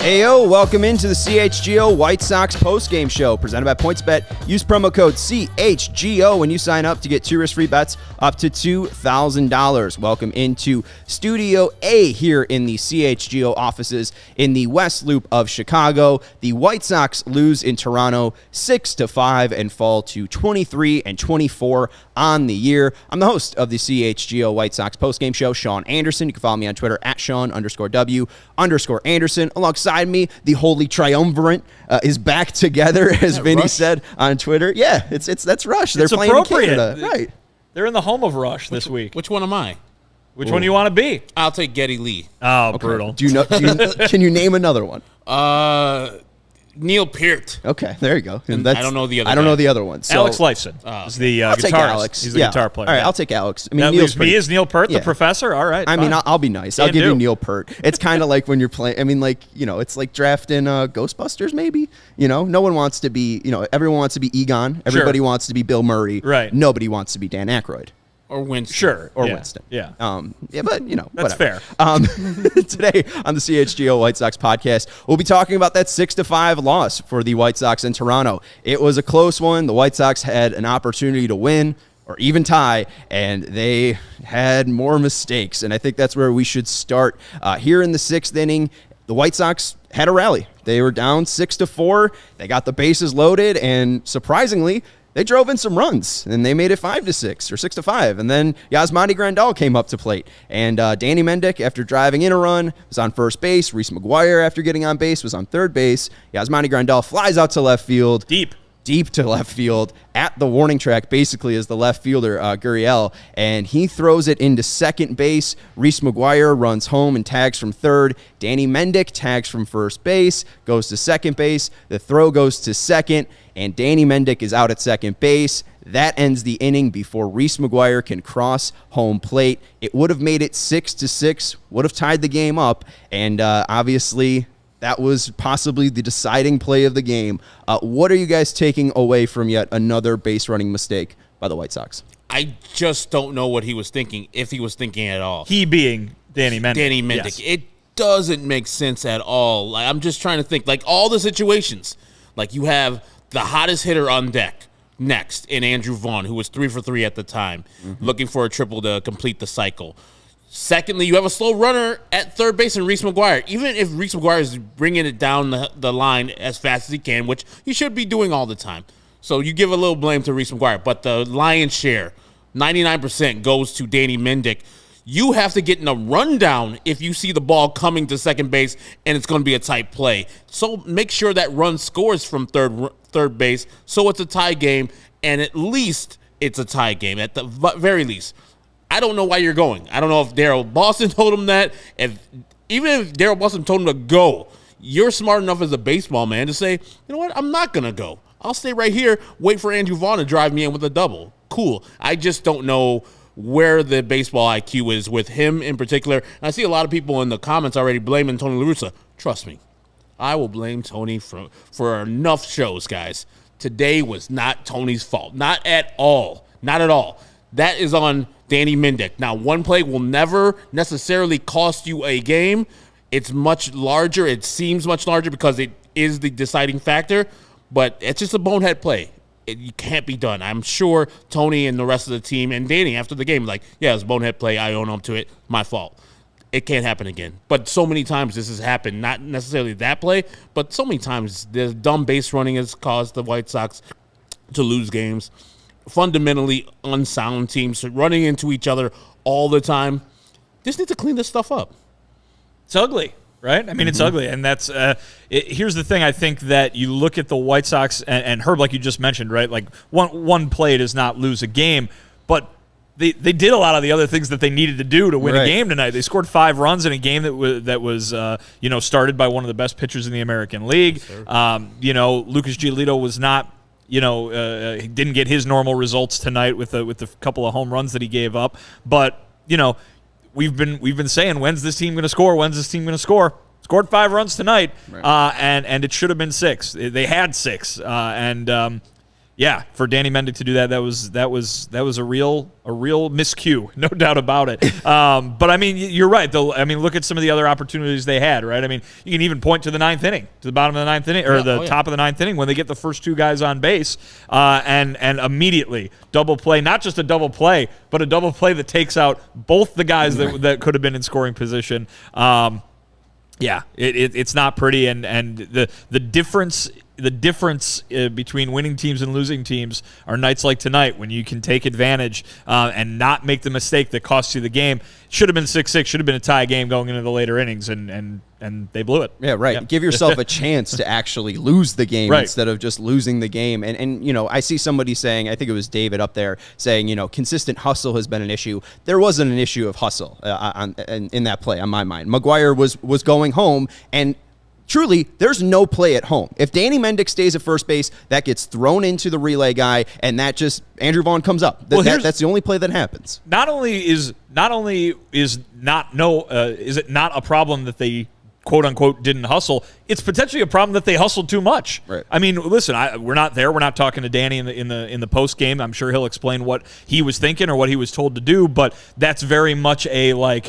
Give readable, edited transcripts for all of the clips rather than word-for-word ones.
Heyo, welcome into the CHGO White Sox postgame show presented by PointsBet. Use promo code CHGO when you sign up to get 2 risk-free bets up to $2,000. Welcome into Studio A here in the CHGO offices in the West Loop of Chicago. The White Sox lose in Toronto 6-5 and fall to 23-24 on the year. I'm the host of the CHGO White Sox postgame show, Sean Anderson. You can follow me on Twitter at Sean_W_Anderson. Alongside me, the Holy Triumvirate is back together, as Vinnie Rush? Said on Twitter. Yeah, that's Rush. They're playing appropriate. in Canada. Right. They're in the home of Rush this week. Which one am I? Which one do you want to be? I'll take Geddy Lee. Oh, Okay. brutal. Can you name another one? Neil Peart. Okay, there you go. And I don't know the other I don't guy. know the other one. So Alex Lifeson is the I'll guitarist. take Alex. He's the Yeah. guitar player. All right, yeah. I'll take Alex. I mean, That Neil's leaves me pretty. as Neil Peart, Yeah. the professor. All right. I mean, fine. I'll be nice. I'll Can give you do. Neil Peart. It's kind of like when you're playing. I mean, like, it's like drafting Ghostbusters, maybe. No one wants to be. Everyone wants to be Egon. Everybody wants to be Bill Murray. Right. Nobody wants to be Dan Aykroyd. Or Winston. Sure. Or yeah. Winston. Yeah. But That's whatever. fair. Today on the CHGO White Sox podcast, we'll be talking about that 6-5 loss for the White Sox in Toronto. It was a close one. The White Sox had an opportunity to win or even tie, and they had more mistakes. And I think that's where we should start. Here in the 6th inning, the White Sox had a rally. They were down 6-4. They got the bases loaded, and surprisingly, they drove in some runs, and they made it 5-6 or 6-5. And then Yasmani Grandal came up to plate. And Danny Mendick, after driving in a run, was on first base. Reese McGuire, after getting on base, was on third base. Yasmani Grandal flies out to left field. Deep to left field at the warning track, basically, is the left fielder, Gurriel, and he throws it into second base. Reese McGuire runs home and tags from third. Danny Mendick tags from first base, goes to second base. The throw goes to second, and Danny Mendick is out at second base. That ends the inning before Reese McGuire can cross home plate. It would have made it 6-6, would have tied the game up, and obviously that was possibly the deciding play of the game. What are you guys taking away from yet another base running mistake by the White Sox? I just don't know what he was thinking, if he was thinking at all. He being Danny Mendick. Danny Mendick. Yes. It doesn't make sense at all. Like, I'm just trying to think, like, all the situations. Like, you have the hottest hitter on deck next in Andrew Vaughn, who was 3 for 3 at the time, looking for a triple to complete the cycle. Secondly, you have a slow runner at third base in Reese McGuire. Even if Reese McGuire is bringing it down the line as fast as he can, which he should be doing all the time. So you give a little blame to Reese McGuire. But the lion's share, 99%, goes to Danny Mendick. You have to get in a rundown if you see the ball coming to second base and it's going to be a tight play. So make sure that run scores from third base so it's a tie game, and at least it's a tie game at the very least. I don't know why you're going. I don't know if Daryl Boston told him that. Even if Daryl Boston told him to go, you're smart enough as a baseball man to say, you know what, I'm not going to go. I'll stay right here, wait for Andrew Vaughn to drive me in with a double. Cool. I just don't know where the baseball IQ is with him in particular. And I see a lot of people in the comments already blaming Tony La Russa. Trust me, I will blame Tony for enough shows, guys. Today was not Tony's fault. Not at all. Not at all. That is on Danny Mendick. Now, one play will never necessarily cost you a game. It's much larger. It seems much larger because it is the deciding factor, but it's just a bonehead play. It can't be done. I'm sure Tony and the rest of the team and Danny after the game like, yeah, it's a bonehead play. I own up to it. My fault. It can't happen again. But so many times this has happened. Not necessarily that play, but so many times the dumb base running has caused the White Sox to lose games. Fundamentally unsound teams running into each other all the time. Just need to clean this stuff up. It's ugly, right? I mean, it's ugly. And that's here's the thing. I think that you look at the White Sox and Herb, like you just mentioned, right? Like one play does not lose a game, but they did a lot of the other things that they needed to do to win a game tonight. They scored 5 runs in a game that was started by one of the best pitchers in the American League. Yes, Lucas Giolito was not. He didn't get his normal results tonight with the couple of home runs that he gave up. But we've been saying, when's this team going to score? When's this team going to score? Scored 5 runs tonight, and it should have been 6. They had 6, and Yeah, for Danny Mendick to do that was a real miscue, no doubt about it. But I mean, you're right. I mean, look at some of the other opportunities they had, right? I mean, you can even point to the ninth inning, to the bottom of the ninth inning, or top of the ninth inning when they get the first two guys on base, and immediately double play, not just a double play, but a double play that takes out both the guys that could have been in scoring position. Yeah, it's not pretty, and the difference. The difference between winning teams and losing teams are nights like tonight when you can take advantage and not make the mistake that costs you the game. Should have been 6-6, should have been a tie game going into the later innings, and they blew it. Yeah, right. Yeah. Give yourself a chance to actually lose the game instead of just losing the game. And I see somebody saying, I think it was David up there, saying, consistent hustle has been an issue. There wasn't an issue of hustle in that play on my mind. McGuire was going home, and truly, there's no play at home. If Danny Mendick stays at first base, that gets thrown into the relay guy, and that just Andrew Vaughn comes up. That's the only play that happens. Is it not a problem that they quote unquote didn't hustle? It's potentially a problem that they hustled too much. Right. I mean, listen, we're not there. We're not talking to Danny in the post game. I'm sure he'll explain what he was thinking or what he was told to do, but that's very much a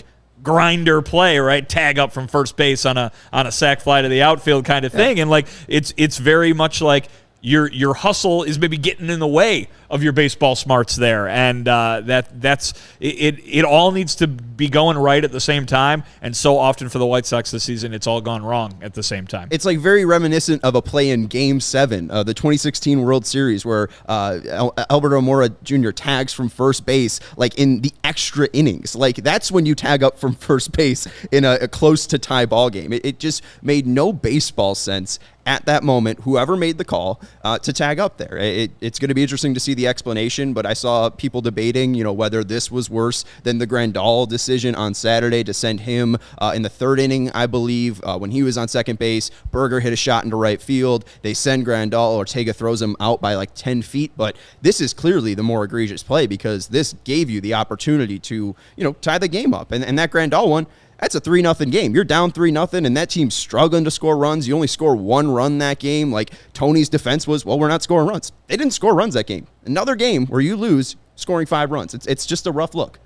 grinder play, right? Tag up from first base on a sac fly to the outfield kind of thing. And it's very much like your hustle is maybe getting in the way of your baseball smarts there, and that's it. It all needs to be going right at the same time, and so often for the White Sox this season, it's all gone wrong at the same time. It's very reminiscent of a play in Game 7, the 2016 World Series, where Albert Almora Jr. tags from first base, in the extra innings. That's when you tag up from first base in a close to tie ball game. It just made no baseball sense at that moment, whoever made the call to tag up there. It's going to be interesting to see the explanation, but I saw people debating, whether this was worse than the Grandal decision on Saturday to send him in the third inning, I believe, when he was on second base. Berger hit a shot into right field. They send Grandal. Ortega throws him out by 10 feet, but this is clearly the more egregious play because this gave you the opportunity to, tie the game up. And that Grandal one, that's a 3-0 game. You're down 3-0, and that team's struggling to score runs. You only score one run that game. Tony's defense was, we're not scoring runs. They didn't score runs that game. Another game where you lose scoring 5 runs. It's just a rough look.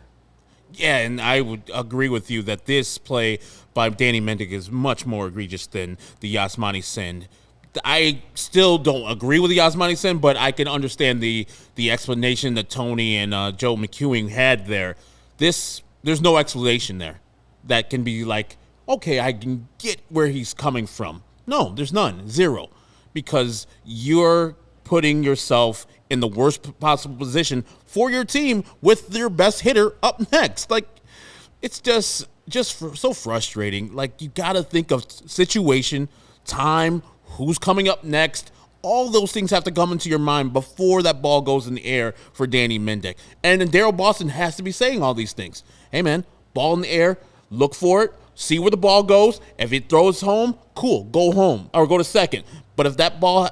Yeah, and I would agree with you that this play by Danny Mendick is much more egregious than the Yasmani send. I still don't agree with the Yasmani send, but I can understand the explanation that Tony and Joe McEwing had there. There's no explanation there that can be okay, I can get where he's coming from. No, there's none. Zero. Because you're putting yourself in the worst possible position for your team with your best hitter up next. It's just so frustrating. You got to think of situation, time, who's coming up next. All those things have to come into your mind before that ball goes in the air for Danny Mendick. And then Daryl Boston has to be saying all these things. Hey, man, ball in the air. Look for it. See where the ball goes. If it throws home, cool. Go home or go to second. But if that ball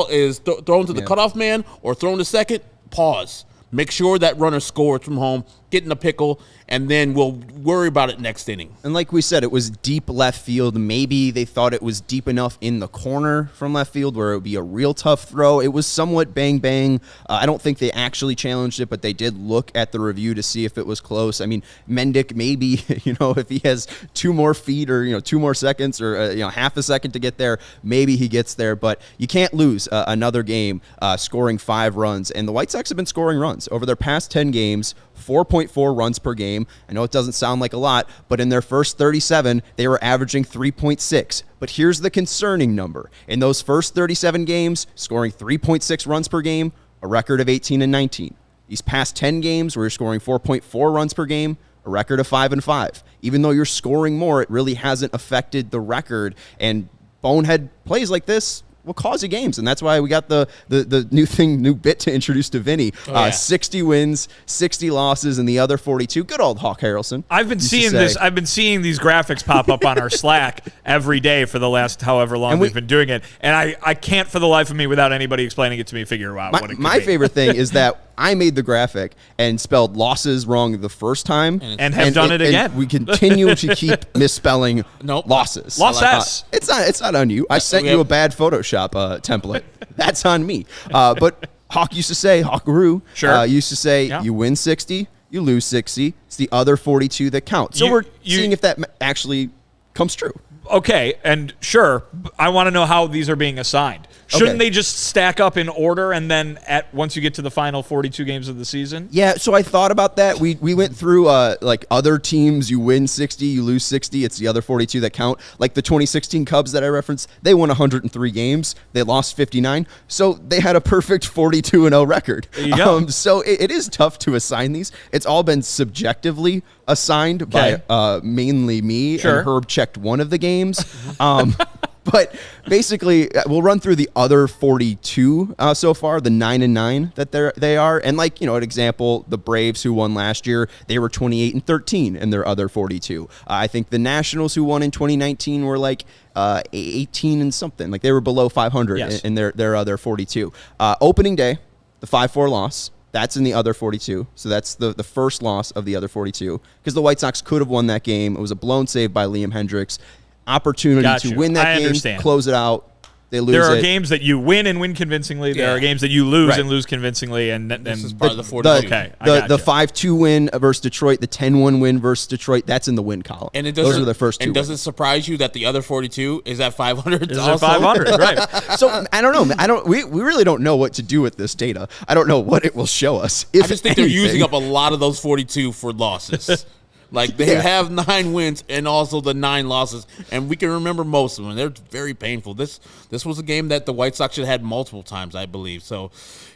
is thrown to the cutoff man or thrown to second, pause. Make sure that runner scores from home, get in a pickle, and then we'll worry about it next inning. And like we said, it was deep left field. Maybe they thought it was deep enough in the corner from left field where it would be a real tough throw. It was somewhat bang-bang. I don't think they actually challenged it, but they did look at the review to see if it was close. I mean, Mendick maybe, if he has 2 more feet or, 2 more seconds or, half a second to get there, maybe he gets there. But you can't lose another game scoring 5 runs. And the White Sox have been scoring runs over their past 10 games, 4.4 runs per game. I know it doesn't sound like a lot, but in their first 37, they were averaging 3.6. But here's the concerning number. In those first 37 games, scoring 3.6 runs per game, a record of 18-19. These past 10 games where you're scoring 4.4 runs per game, a record of 5-5. Even though you're scoring more, it really hasn't affected the record. And bonehead plays like this will cause you games, and that's why we got the new bit to introduce to Vinny. 60 wins, 60 losses, and the other 42. Good old Hawk Harrelson. I've been seeing this. I've been seeing these graphics pop up on our Slack every day for the last however long we've been doing it, and I can't for the life of me, without anybody explaining it to me, figure out what it could be. My favorite thing is that I made the graphic and spelled losses wrong the first time, and have done it again. And we continue to keep misspelling losses. It's not on you. I sent you a bad Photoshop template. That's on me. But Hawk used to say, Hawkaroo, Sure. used to say, Yeah. you win 60, you lose 60. It's the other 42 that count. So we're seeing if that actually comes true. Okay, and sure, I want to know how these are being assigned. Shouldn't Okay. they just stack up in order and then once you get to the final 42 games of the season? Yeah, so I thought about that. We went through like other teams, you win 60, you lose 60. It's the other 42 that count. Like the 2016 Cubs that I referenced, they won 103 games. They lost 59. So they had a perfect 42-0 record. There you go. So it is tough to assign these. It's all been subjectively assigned by mainly me, Sure. and Herb checked one of the games. But basically, we'll run through the other 42 so far, the 9-9 that they are. And like, an example, the Braves who won last year, they were 28-13 in their other 42. I think the Nationals who won in 2019 were like 18 and something. Like they were below 500 Yes. in their other 42. Opening day, the 5-4 loss. That's in the other 42. So that's the first loss of the other 42. Because the White Sox could have won that game. It was a blown save by Liam Hendricks. Opportunity Gotcha. to win that I game, understand. close it out. They lose There are it. games that you win and win convincingly. There Yeah. are games that you lose Right. and lose convincingly. And This is part of the 42. Okay, I The gotcha. 5-2 win versus Detroit, the 10-1 win versus Detroit, that's in the win column. And those are the first two. And does it surprise you that the other 42 is at 500? Is it 500? Right. So I don't know. We really don't know what to do with this data. I don't know what it will show us. If I just think they're anything. using up a lot of those 42 for losses. Like they Yeah. have 9 wins and also the 9 losses, and we can remember most of them. They're very painful. This was a game that the White Sox should have had multiple times, I believe. So,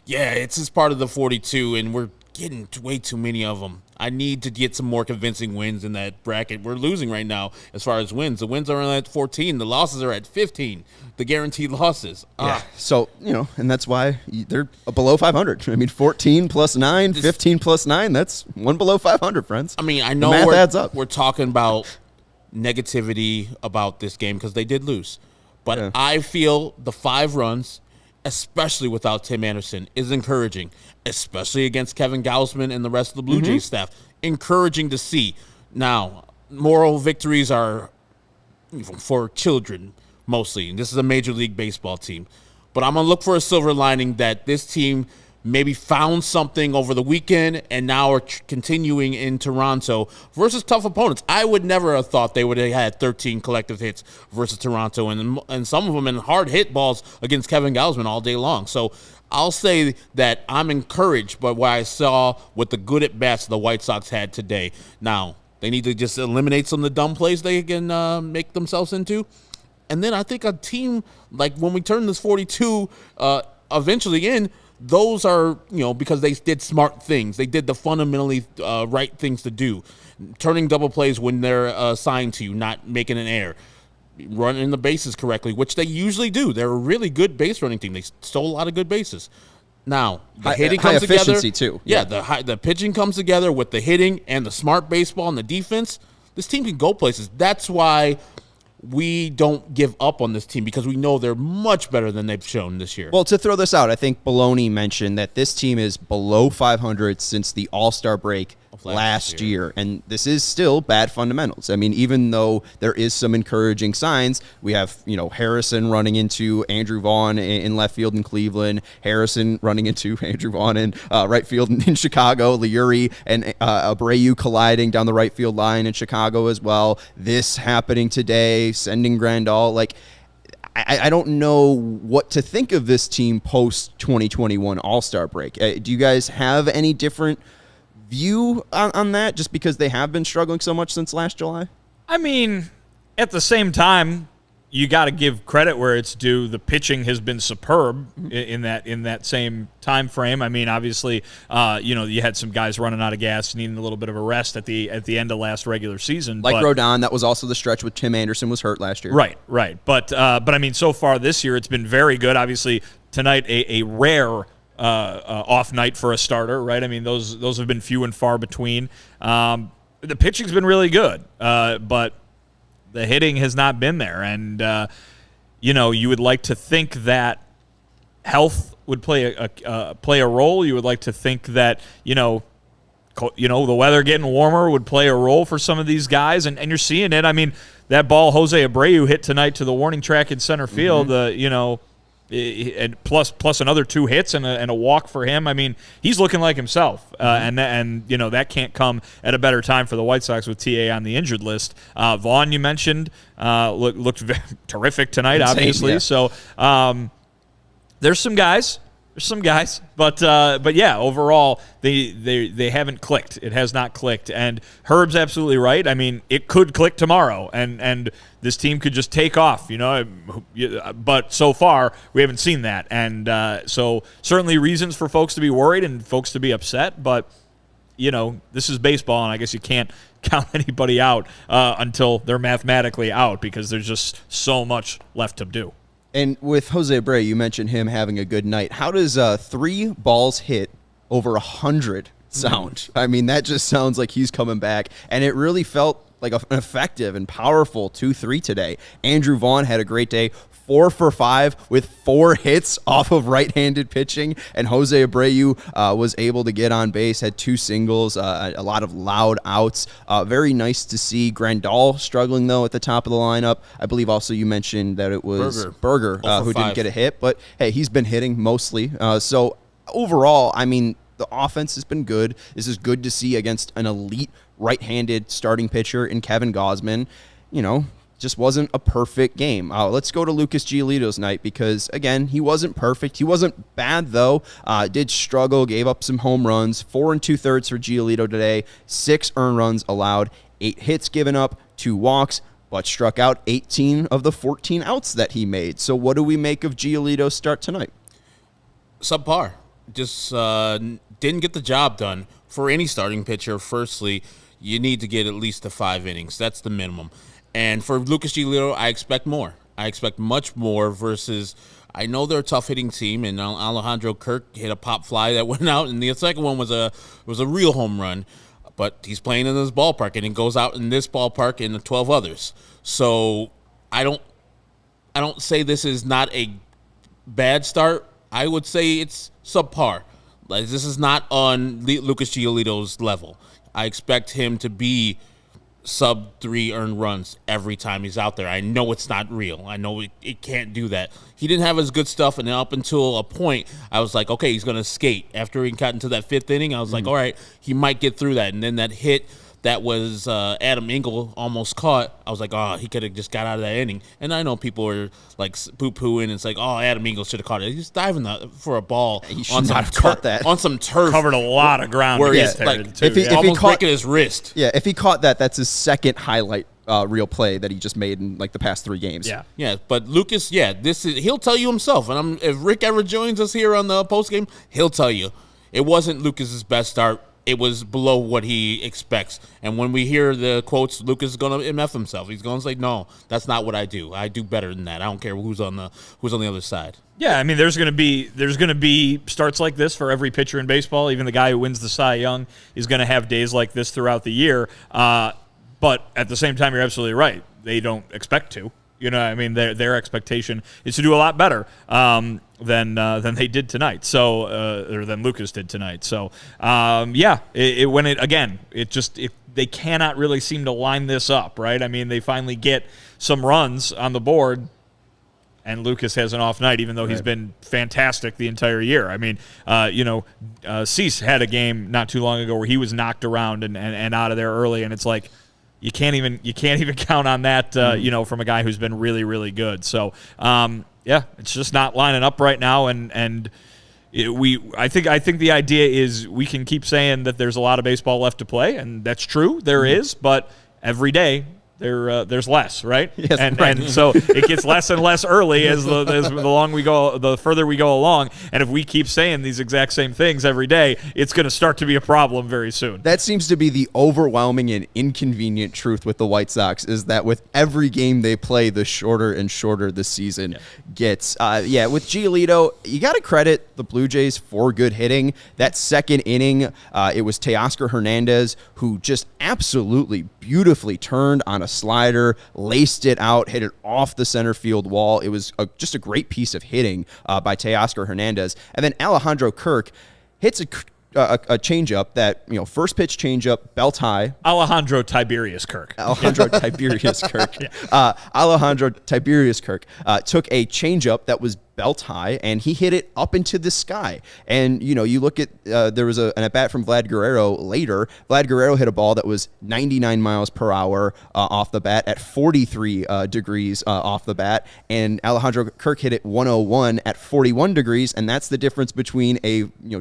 yeah, it's just part of the 42, and we're getting way too many of them. I need to get some more convincing wins in that bracket. We're losing right now as far as wins. The wins are at 14. The losses are at 15. The guaranteed losses. So, and that's why they're below 500. I mean, 14 plus 9, 15 plus 9, that's one below 500, friends. I mean, I The know math adds up. we're talking about negativity about this game because they did lose. But Yeah. I feel the 5 runs, especially without Tim Anderson, is encouraging, especially against Kevin Gausman and the rest of the Blue Jays staff. Encouraging to see. Now, moral victories are for children mostly. And this is a Major League Baseball team. But I'm going to look for a silver lining that this team maybe found something over the weekend and now are continuing in Toronto versus tough opponents. I would never have thought they would have had 13 collective hits versus Toronto and some of them in hard hit balls against Kevin Gausman all day long. So I'll say that I'm encouraged by what I saw with the good at-bats the White Sox had today. Now, they need to just eliminate some of the dumb plays they can make themselves into. And then I think a team, like when we turn this 42 eventually in, those are, because they did smart things. They did the fundamentally right things to do. Turning double plays when they're assigned to you, not making an error. Running the bases correctly, which they usually do. They're a really good base running team. They stole a lot of good bases. Now, the hitting high comes together. efficiency, too. Yeah, the pitching comes together with the hitting and the smart baseball and the defense. This team can go places. That's why we don't give up on this team, because we know they're much better than they've shown this year. Well, to throw this out, I think Baloney mentioned that this team is below 500 since the All-Star break last year. And this is still bad fundamentals. I mean, even though there is some encouraging signs, we have, Harrison running into Andrew Vaughn in left field in Cleveland, Harrison running into Andrew Vaughn in right field in Chicago, Liuri and Abreu colliding down the right field line in Chicago as well. This happening today, sending Grandal. Like, I don't know what to think of this team post 2021 All-Star break. Do you guys have any different view on that, just because they have been struggling so much since last July? I mean, at the same time, you got to give credit where it's due. The pitching has been superb in that same time frame. I mean, obviously, you had some guys running out of gas, needing a little bit of a rest at the end of last regular season. Like Rodon, that was also the stretch with Tim Anderson was hurt last year. Right. But I mean, so far this year, it's been very good. Obviously, tonight a rare off night for a starter, right? I mean, those have been few and far between. The pitching's been really good, but the hitting has not been there. And, you would like to think that health would play a role. You would like to think that, the weather getting warmer would play a role for some of these guys. And you're seeing it. I mean, that ball Jose Abreu hit tonight to the warning track in center field, and plus another 2 hits and a walk for him. I mean, he's looking like himself, and that can't come at a better time for the White Sox with TA on the injured list. Vaughn, you mentioned, looked terrific tonight, Insane, obviously. yeah. So there's some guys. But yeah, overall they haven't clicked. It has not clicked, and Herb's absolutely right. I mean, it could click tomorrow, and this team could just take off, But so far, we haven't seen that, and so certainly reasons for folks to be worried and folks to be upset. But this is baseball, and I guess you can't count anybody out until they're mathematically out because there's just so much left to do. And with Jose Abreu, you mentioned him having a good night. How does 3 balls hit over 100 sound? I mean, that just sounds like he's coming back. And it really felt like an effective and powerful 2-3 today. Andrew Vaughn had a great day. 4 for 5 with 4 hits off of right-handed pitching, and Jose Abreu was able to get on base, had 2 singles, a lot of loud outs. Very nice to see. Grandal struggling, though, at the top of the lineup. I believe also you mentioned that it was Berger who didn't get a hit, but hey, he's been hitting mostly. So overall, I mean, the offense has been good. This is good to see against an elite right-handed starting pitcher in Kevin Gausman. Just wasn't a perfect game. Let's go to Lucas Giolito's night because, again, he wasn't perfect. He wasn't bad, though. Did struggle, gave up some home runs. 4 2/3 for Giolito today. 6 earned runs allowed. 8 hits given up, 2 walks, but struck out 18 of the 14 outs that he made. So what do we make of Giolito's start tonight? Subpar. Just didn't get the job done. For any starting pitcher, firstly, you need to get at least to 5 innings. That's the minimum. And for Lucas Giolito, I expect more. I expect much more versus I know they're a tough-hitting team, and Alejandro Kirk hit a pop fly that went out, and the second one was a real home run. But he's playing in this ballpark, and it goes out in this ballpark and the 12 others. So I don't say this is not a bad start. I would say it's subpar. Like, this is not on Lucas Giolito's level. I expect him to be sub 3 earned runs every time he's out there. I know it's not real. I know it can't do that. He didn't have his good stuff, and up until a point, I was like, okay, he's going to skate. After he got into that 5th inning, I was like, all right, he might get through that. And then that hit that was Adam Engel almost caught, I was like, oh, he could have just got out of that inning. And I know people are like poo-pooing, and it's like, oh, Adam Engel should have caught it. He's diving for a ball he should not have caught that. On some turf. Covered a lot of ground. Where he's like, if he almost caught, breaking his wrist. Yeah, if he caught that, that's his second highlight reel play that he just made in like the past 3 games. Yeah. But Lucas, he'll tell you himself. And if Rick ever joins us here on the postgame, he'll tell you it wasn't Lucas's best start. It was below what he expects. And when we hear the quotes, Lucas is going to MF himself. He's going to say, no, that's not what I do. I do better than that. I don't care who's on the other side. Yeah, I mean, there's going to be starts like this for every pitcher in baseball. Even the guy who wins the Cy Young is going to have days like this throughout the year. But at the same time, you're absolutely right. They don't expect to. I mean, their expectation is to do a lot better than they did tonight. So, or than Lucas did tonight. So, they cannot really seem to line this up, right? I mean, they finally get some runs on the board, and Lucas has an off night, even though he's been fantastic the entire year. I mean, Cease had a game not too long ago where he was knocked around and out of there early, and it's like, You can't even count on that, from a guy who's been really, really good. So, it's just not lining up right now. I think the idea is we can keep saying that there's a lot of baseball left to play, and that's true. There is, but every day there's less, right? Yes, and so it gets less and less early as the further we go along. And if we keep saying these exact same things every day, it's going to start to be a problem very soon. That seems to be the overwhelming and inconvenient truth with the White Sox, is that with every game they play, the shorter and shorter the season gets. With Giolito, you got to credit the Blue Jays for good hitting. That 2nd inning, it was Teoscar Hernandez who just absolutely beautifully turned on a slider, laced it out, hit it off the center field wall. It was just a great piece of hitting by Teoscar Hernandez. And then Alejandro Kirk hits a changeup that, first pitch changeup, belt high. Alejandro Tiberius Kirk. Alejandro Tiberius Kirk took a changeup that was belt high, and he hit it up into the sky. And, you look at, there was an at-bat from Vlad Guerrero later. Vlad Guerrero hit a ball that was 99 miles per hour off the bat at 43 degrees off the bat, and Alejandro Kirk hit it 101 at 41 degrees, and that's the difference between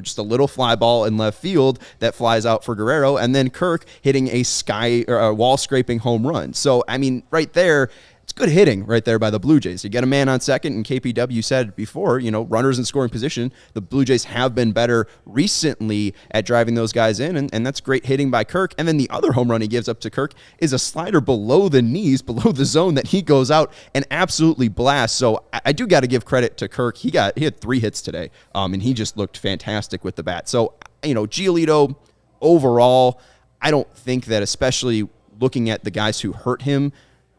just a little fly ball in left field that flies out for Guerrero, and then Kirk hitting a sky or a wall-scraping home run. So, I mean, right there, it's good hitting right there by the Blue Jays. You get a man on second, and KPW said before, runners in scoring position, the Blue Jays have been better recently at driving those guys in, and that's great hitting by Kirk. And then the other home run he gives up to Kirk is a slider below the knees, below the zone, that he goes out and absolutely blasts. So I do got to give credit to Kirk. He had 3 hits today, and he just looked fantastic with the bat. So, Giolito, overall, I don't think that, especially looking at the guys who hurt him,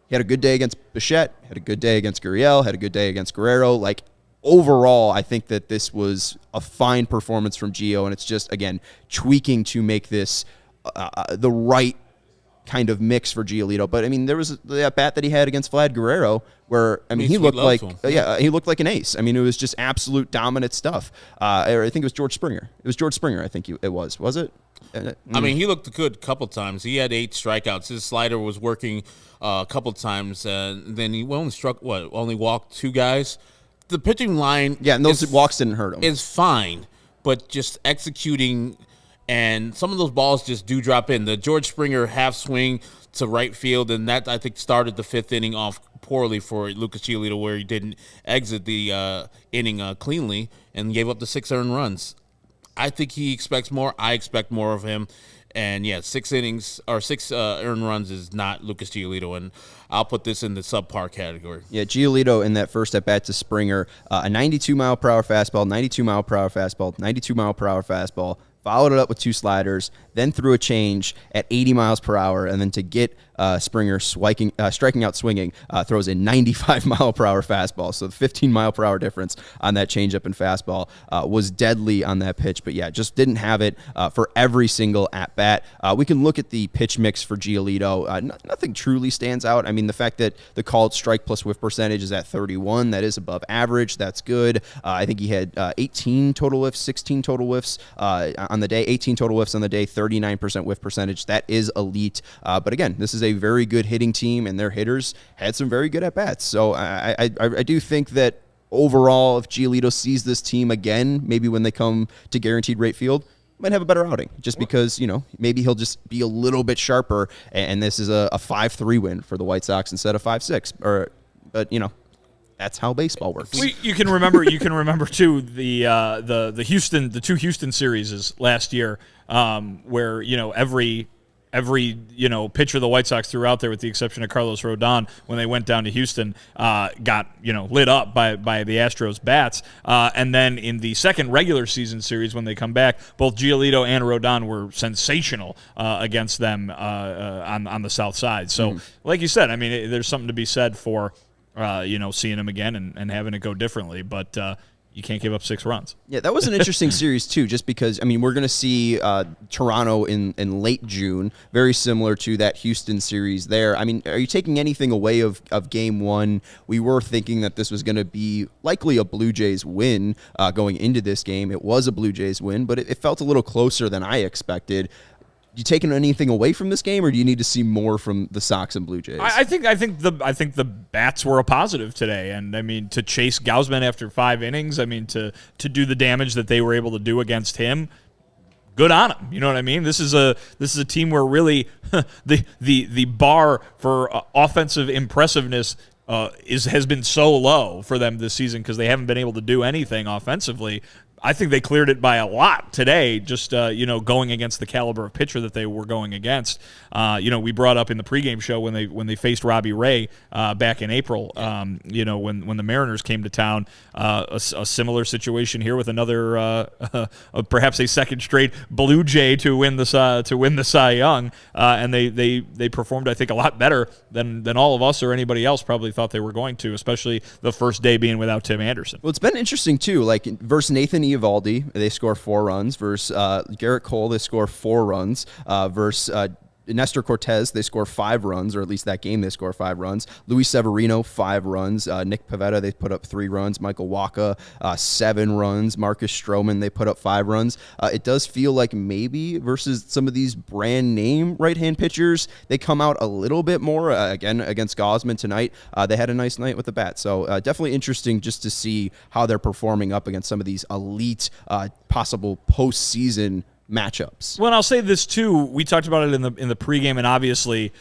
he had a good day against Bichette, had a good day against Gurriel, had a good day against Guerrero. Like, overall, I think that this was a fine performance from Gio, and it's just, again, tweaking to make this the right kind of mix for Giolito. But, I mean, there was that bat that he had against Vlad Guerrero where, he looked like, he looked like an ace. I mean, it was just absolute dominant stuff. I think it was George Springer. It was George Springer, I think it was it? I mean, he looked good a couple times. He had 8 strikeouts. His slider was working a couple times. Then he only walked 2 guys. The pitching line, and those walks didn't hurt him. Is fine, but just executing, and some of those balls just do drop in. The George Springer half swing to right field, and that, I think, started the 5th inning off poorly for Lucas Giolito, where he didn't exit the inning cleanly and gave up the 6 earned runs. I think he expects more. I expect more of him. And, 6 innings or 6 earned runs is not Lucas Giolito, and I'll put this in the subpar category. Yeah, Giolito in that first at-bat to Springer, a 92-mile-per-hour fastball, 92-mile-per-hour fastball, 92-mile-per-hour fastball, followed it up with 2 sliders, then threw a change at 80 miles per hour, and then to get Springer striking out swinging, throws a 95-mile-per-hour fastball. So the 15-mile-per-hour difference on that changeup and fastball was deadly on that pitch. But, just didn't have it for every single at-bat. We can look at the pitch mix for Giolito. Nothing truly stands out. I mean, the fact that the called strike plus whiff percentage is at 31, that is above average. That's good. I think he had 18 total whiffs, 16 total whiffs on the day, 18 total whiffs on the day, 39% whiff percentage. That is elite. But again, this is a very good hitting team, and their hitters had some very good at-bats. So I do think that overall, if Giolito sees this team again, maybe when they come to guaranteed rate field, might have a better outing, just because, maybe he'll just be a little bit sharper, and this is a 5-3 win for the White Sox instead of 5-6. But that's how baseball works. You can remember too the two Houston series last year, where every pitcher the White Sox threw out there, with the exception of Carlos Rodon, when they went down to Houston, got lit up by the Astros bats. And then in the second regular season series, when they come back, both Giolito and Rodon were sensational against them on the South Side. So, like you said, I mean, there's something to be said for seeing him again and having it go differently. But you can't give up 6 runs. Yeah, that was an interesting series, too, just because, I mean, we're going to see Toronto in late June, very similar to that Houston series there. I mean, are you taking anything away of Game 1? We were thinking that this was going to be likely a Blue Jays win going into this game. It was a Blue Jays win, but it felt a little closer than I expected. You taking anything away from this game, or do you need to see more from the Sox and Blue Jays? I think the bats were a positive today, and I mean, to chase Gausman after 5 innings, I mean, to do the damage that they were able to do against him, good on them. You know what I mean? This is a team where really the bar for offensive impressiveness has been so low for them this season, because they haven't been able to do anything offensively. I think they cleared it by a lot today, just going against the caliber of pitcher that they were going against. We brought up in the pregame show when they faced Robbie Ray back in April. When the Mariners came to town, a similar situation here with another perhaps a second straight Blue Jay to win the Cy Young, and they performed, I think, a lot better than all of us or anybody else probably thought they were going to, especially the first day being without Tim Anderson. Well, it's been interesting too. Like versus Nathan Eovaldi, they score 4 runs. Versus Garrett Cole, they score 4 runs. Versus Nestor Cortez, they score 5 runs, or at least that game they score 5 runs. Luis Severino, 5 runs. Nick Pivetta, they put up 3 runs. Michael Wacha, 7 runs. Marcus Stroman, they put up 5 runs. It does feel like maybe versus some of these brand name right-hand pitchers, they come out a little bit more. Again, against Gausman tonight, they had a nice night with the bat. So definitely interesting just to see how they're performing up against some of these elite possible postseason matchups. Well, and I'll say this too. We talked about it in the pregame, and obviously,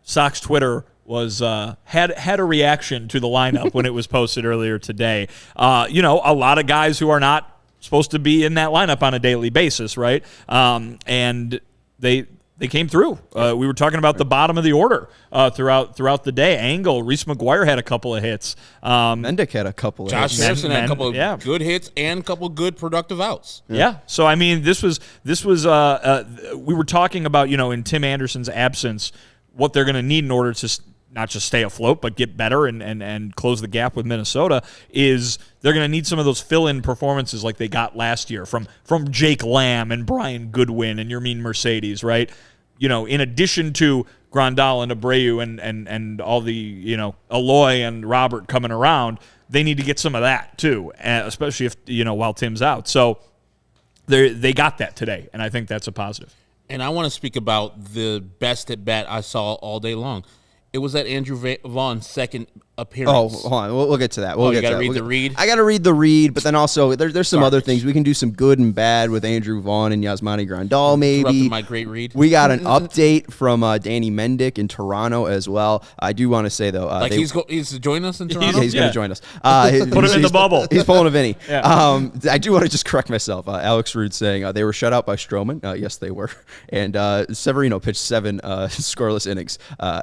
Sox Twitter was had a reaction to the lineup when it was posted earlier today. A lot of guys who are not supposed to be in that lineup on a daily basis, right? And they came through. We were talking about the bottom of the order throughout the day. Angle, Reese McGuire had a couple of hits. Mendick had a couple of hits. Josh Harrison had a couple of good hits and a couple of good productive outs. Yeah. So, I mean, this was we were talking about, in Tim Anderson's absence, what they're going to need in order to not just stay afloat, but get better and close the gap with Minnesota, is they're going to need some of those fill-in performances like they got last year from Jake Lamb and Brian Goodwin and Yermin Mercedes, right? In addition to Grandal and Abreu and all the, Aloy and Robert coming around, they need to get some of that too, especially if, while Tim's out. So they got that today, and I think that's a positive. And I want to speak about the best at bat I saw all day long. It was at Andrew Vaughn's second appearance. Oh, hold on. We'll get to that. You got to read the read? I got to read the read, but then also there's some other things. We can do some good and bad with Andrew Vaughn and Yasmani Grandal, maybe. Interrupted my great read. We got an update from Danny Mendick in Toronto as well. I do want to say, though. He's joining us in Toronto? He's going to join us. Put him in the bubble. He's pulling a Vinny. Yeah. I do want to just correct myself. Alex Rude saying they were shut out by Stroman. Yes, they were. And Severino pitched 7 scoreless innings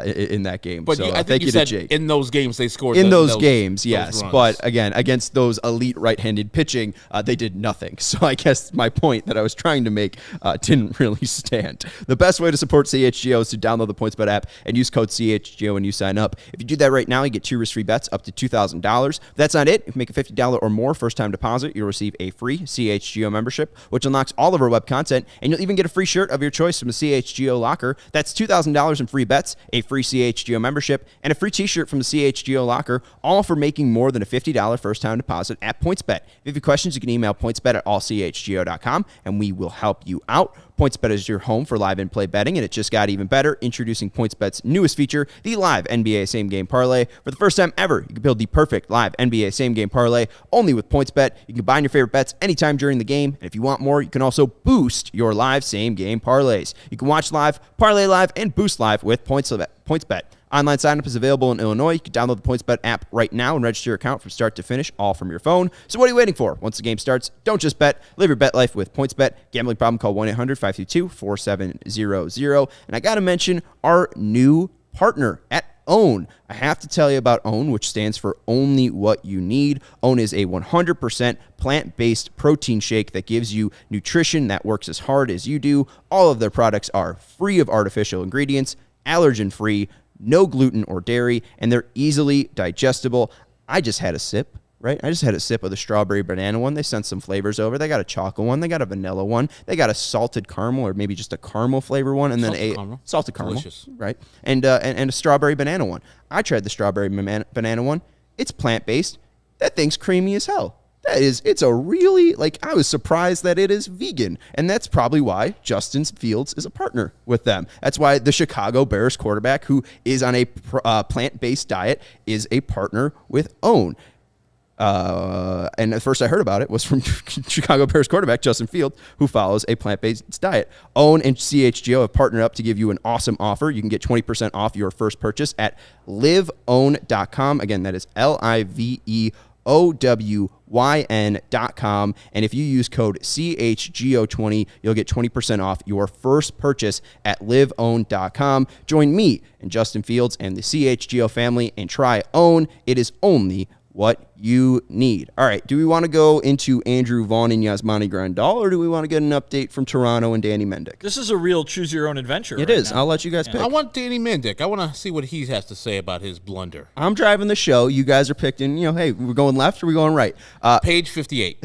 in that game. But so I think thank you said to Jake. In those games, they scored. In those games, yes. runs. But again, against those elite right-handed pitching, they did nothing. So I guess my point that I was trying to make didn't really stand. The best way to support CHGO is to download the PointsBet app and use code CHGO when you sign up. If you do that right now, you get 2 risk-free bets up to $2,000. That's not it. If you make a $50 or more first-time deposit, you'll receive a free CHGO membership, which unlocks all of our web content, and you'll even get a free shirt of your choice from the CHGO locker. That's $2,000 in free bets, a free CHGO membership, and a free t-shirt from the CHGO locker, all for making more than a $50 first-time deposit at PointsBet. If you have any questions, you can email pointsbet@allchgo.com, and we will help you out. PointsBet is your home for live in-play betting, and it just got even better. Introducing PointsBet's newest feature, the live NBA same-game parlay. For the first time ever, you can build the perfect live NBA same-game parlay only with PointsBet. You can combine your favorite bets anytime during the game, and if you want more, you can also boost your live same-game parlays. You can watch live, parlay live, and boost live with PointsBet. Online sign-up is available in Illinois. You can download the PointsBet app right now and register your account from start to finish, all from your phone. So what are you waiting for? Once the game starts, don't just bet. Live your bet life with PointsBet. Gambling problem, call 1-800-522-4700. And I got to mention our new partner at OWN. I have to tell you about OWN, which stands for Only What You Need. OWN is a 100% plant-based protein shake that gives you nutrition that works as hard as you do. All of their products are free of artificial ingredients, allergen-free, no gluten or dairy, and they're easily digestible. I just had a sip, right? I just had a sip of the strawberry banana one. They sent some flavors over. They got a chocolate one. They got a vanilla one. They got a salted caramel, or maybe just a caramel flavor one, and then salted caramel, delicious, right? And a strawberry banana one. I tried the strawberry banana one. It's plant-based. That thing's creamy as hell. It's a really, I was surprised that it is vegan. And that's probably why Justin Fields is a partner with them. That's why the Chicago Bears quarterback, who is on a plant-based diet, is a partner with OWN. And at first I heard about it was from Chicago Bears quarterback Justin Fields, who follows a plant-based diet. OWN and CHGO have partnered up to give you an awesome offer. You can get 20% off your first purchase at liveown.com. Again, that is LIVEOWYN.com. And if you use code CHGO20, you'll get 20% off your first purchase at liveown.com. Join me and Justin Fields and the CHGO family and try OWN. It is only what you need. All right, do we want to go into Andrew Vaughn and Yasmani Grandal, or do we want to get an update from Toronto and Danny Mendick? This is a real choose-your-own-adventure. It is. Now. I'll let you guys pick. I want Danny Mendick. I want to see what he has to say about his blunder. I'm driving the show. You guys are picking, hey, we're going left or we're going right? Page 58.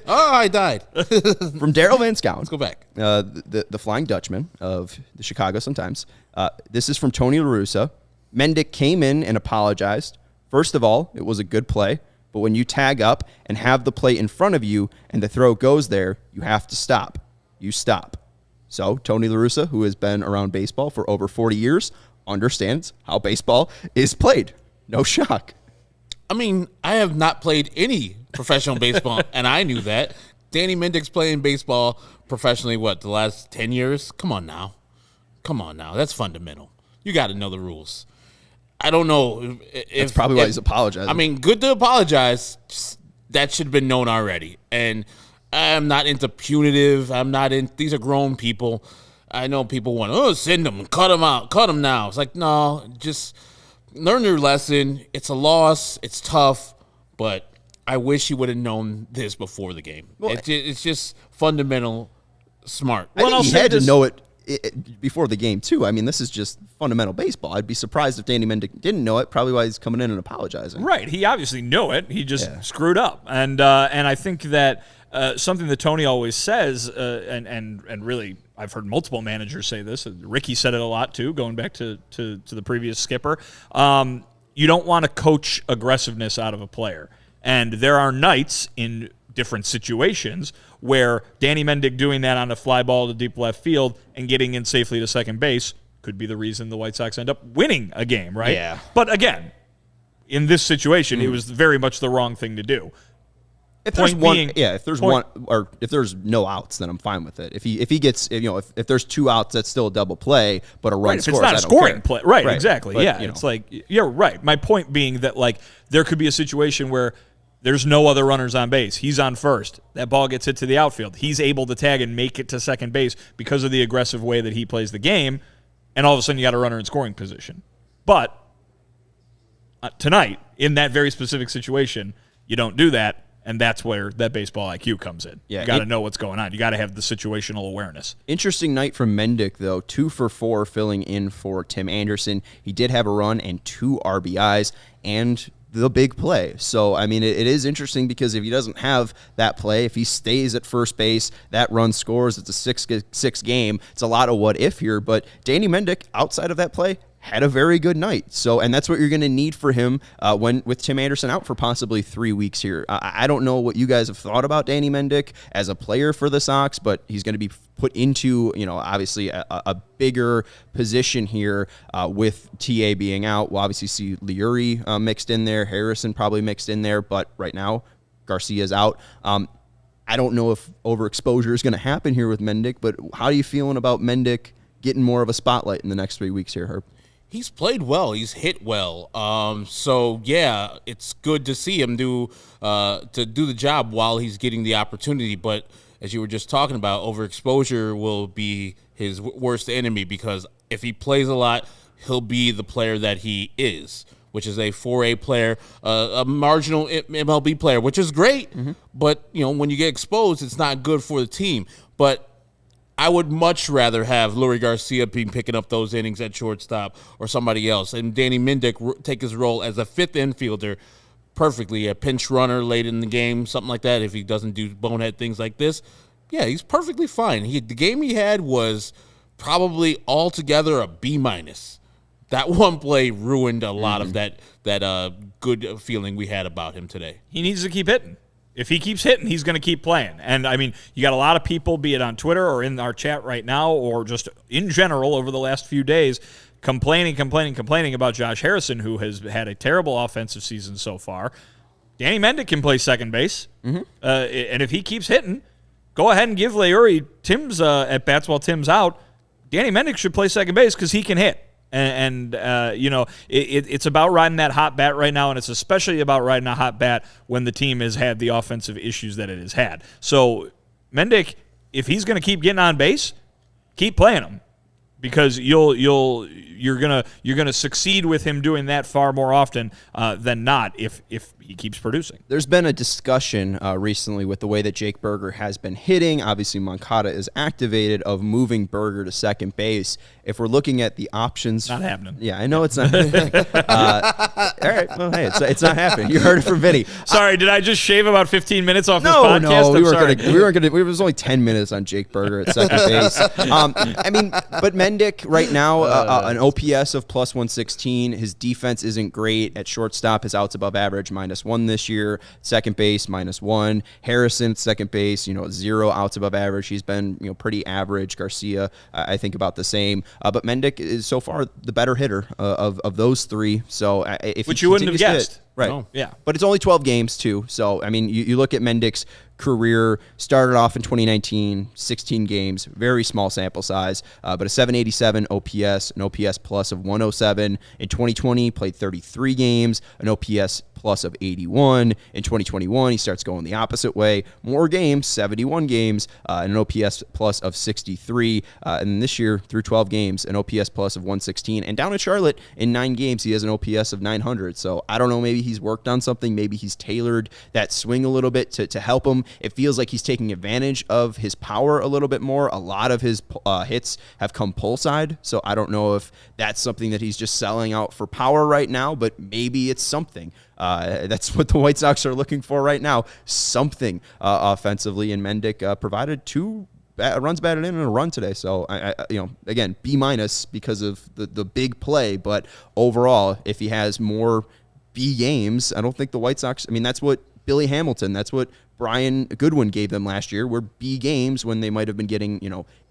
Oh, I died. From Daryl Van Scouten. Let's go back. The Flying Dutchman of the Chicago Sun-Times. This is from Tony La Russa. Mendick came in and apologized. First of all, it was a good play, but when you tag up and have the play in front of you and the throw goes there, you have to stop. You stop. So Tony La Russa, who has been around baseball for over 40 years, understands how baseball is played. No shock. I mean, I have not played any professional baseball, and I knew that. Danny Mendick's playing baseball professionally, the last 10 years? Come on now. That's fundamental. You got to know the rules. I don't know if that's probably why he's apologizing. I mean, good to apologize. That should have been known already. And I'm not into punitive. These are grown people. I know people want, send them, cut them out, cut them now. It's like, no, just learn your lesson. It's a loss. It's tough. But I wish he would have known this before the game. Well, it's just fundamental smart. I think he had to know it before the game, too. I mean, this is just fundamental baseball. I'd be surprised if Danny Mendick didn't know it, probably why he's coming in and apologizing. Right. He obviously knew it. He just screwed up. And I think that something that Tony always says, and really I've heard multiple managers say this, Ricky said it a lot, too, going back to the previous skipper, you don't want to coach aggressiveness out of a player. And there are nights in different situations where Danny Mendick doing that on a fly ball to deep left field and getting in safely to second base could be the reason the White Sox end up winning a game, right? Yeah. But again, in this situation, it was very much the wrong thing to do. If there's if there's no outs, then I'm fine with it. If he gets, if there's 2 outs, that's still a double play, but a run scores. If it's not a scoring play, right? Exactly. But, it's like you're right. My point being that there could be a situation where there's no other runners on base. He's on first. That ball gets hit to the outfield. He's able to tag and make it to second base because of the aggressive way that he plays the game, and all of a sudden you got a runner in scoring position. But tonight, in that very specific situation, you don't do that, and that's where that baseball IQ comes in. Yeah, you got to know what's going on. You got to have the situational awareness. Interesting night from Mendick, though. 2 for 4 filling in for Tim Anderson. He did have a run and 2 RBIs, and the big play. So, I mean, it is interesting because if he doesn't have that play, if he stays at first base, that run scores, it's a 6 game. It's a lot of what if here, but Danny Mendick, outside of that play, had a very good night. So, and that's what you're going to need for him with Tim Anderson out for possibly 3 weeks here. I don't know what you guys have thought about Danny Mendick as a player for the Sox, but he's going to be put into, obviously a bigger position here with TA being out. We'll obviously see Liuri mixed in there, Harrison probably mixed in there, but right now Garcia's out. I don't know if overexposure is going to happen here with Mendick, but how are you feeling about Mendick getting more of a spotlight in the next 3 weeks here, Herb? He's played well. He's hit well. So yeah, it's good to see him do the job while he's getting the opportunity. But as you were just talking about, overexposure will be his worst enemy, because if he plays a lot, he'll be the player that he is, which is a 4A player, a marginal MLB player, which is great. Mm-hmm. But when you get exposed, it's not good for the team. But I would much rather have Lurie Garcia picking up those innings at shortstop or somebody else, and Danny Mendick take his role as a 5th infielder perfectly, a pinch runner late in the game, something like that. If he doesn't do bonehead things like this, yeah, he's perfectly fine. The game he had was probably altogether a B-. That one play ruined a lot of that good feeling we had about him today. He needs to keep hitting. If he keeps hitting, he's going to keep playing. And, I mean, you got a lot of people, be it on Twitter or in our chat right now or just in general over the last few days, complaining about Josh Harrison, who has had a terrible offensive season so far. Danny Mendick can play second base. Mm-hmm. And if he keeps hitting, go ahead and give Liuri Tim's at-bats while Tim's out. Danny Mendick should play second base because he can hit. And it's about riding that hot bat right now, and it's especially about riding a hot bat when the team has had the offensive issues that it has had. So Mendick, if he's going to keep getting on base, keep playing him, because you'll You're gonna succeed with him doing that far more often than not if he keeps producing. There's been a discussion recently with the way that Jake Berger has been hitting. Obviously, Moncada is activated, of moving Berger to second base. If we're looking at the options, Not happening. Yeah, I know it's not. All right, well, hey, it's not happening. You heard it from Vinny. Sorry, did I just shave about 15 minutes off this podcast? No, we I'm weren't gonna. It was only 10 minutes on Jake Berger at second base. I mean, but Mendick right now, an OPS of plus 116. His defense isn't great at shortstop. His outs above average -1 this year. Second base -1. Harrison second base, 0 outs above average. He's been pretty average. Garcia, I think about the same. But Mendick is so far the better hitter of those three. So if Which he you wouldn't have continues to guessed. hit, right? No. Yeah. But it's only 12 games too. So I mean, you look at Mendick's career, started off in 2019, 16 games, very small sample size, but a 787 OPS, an OPS plus of 107. In 2020, played 33 games, an OPS plus of 81. In 2021, he starts going the opposite way. More games, 71 games, and an OPS plus of 63. And this year, through 12 games, an OPS plus of 116. And down at Charlotte, in 9 games, he has an OPS of 900. So I don't know, maybe he's worked on something. Maybe he's tailored that swing a little bit to help him. It feels like he's taking advantage of his power a little bit more. A lot of his hits have come pull side. So I don't know if that's something that he's just selling out for power right now, but maybe it's something. That's what the White Sox are looking for right now, something offensively. And Mendick provided 2 runs batted in and a run today. So, again, B- because of the big play. But overall, if he has more B games, I don't think the White Sox, that's what Billy Hamilton, that's what Brian Goodwin gave them last year, were B games when they might have been getting,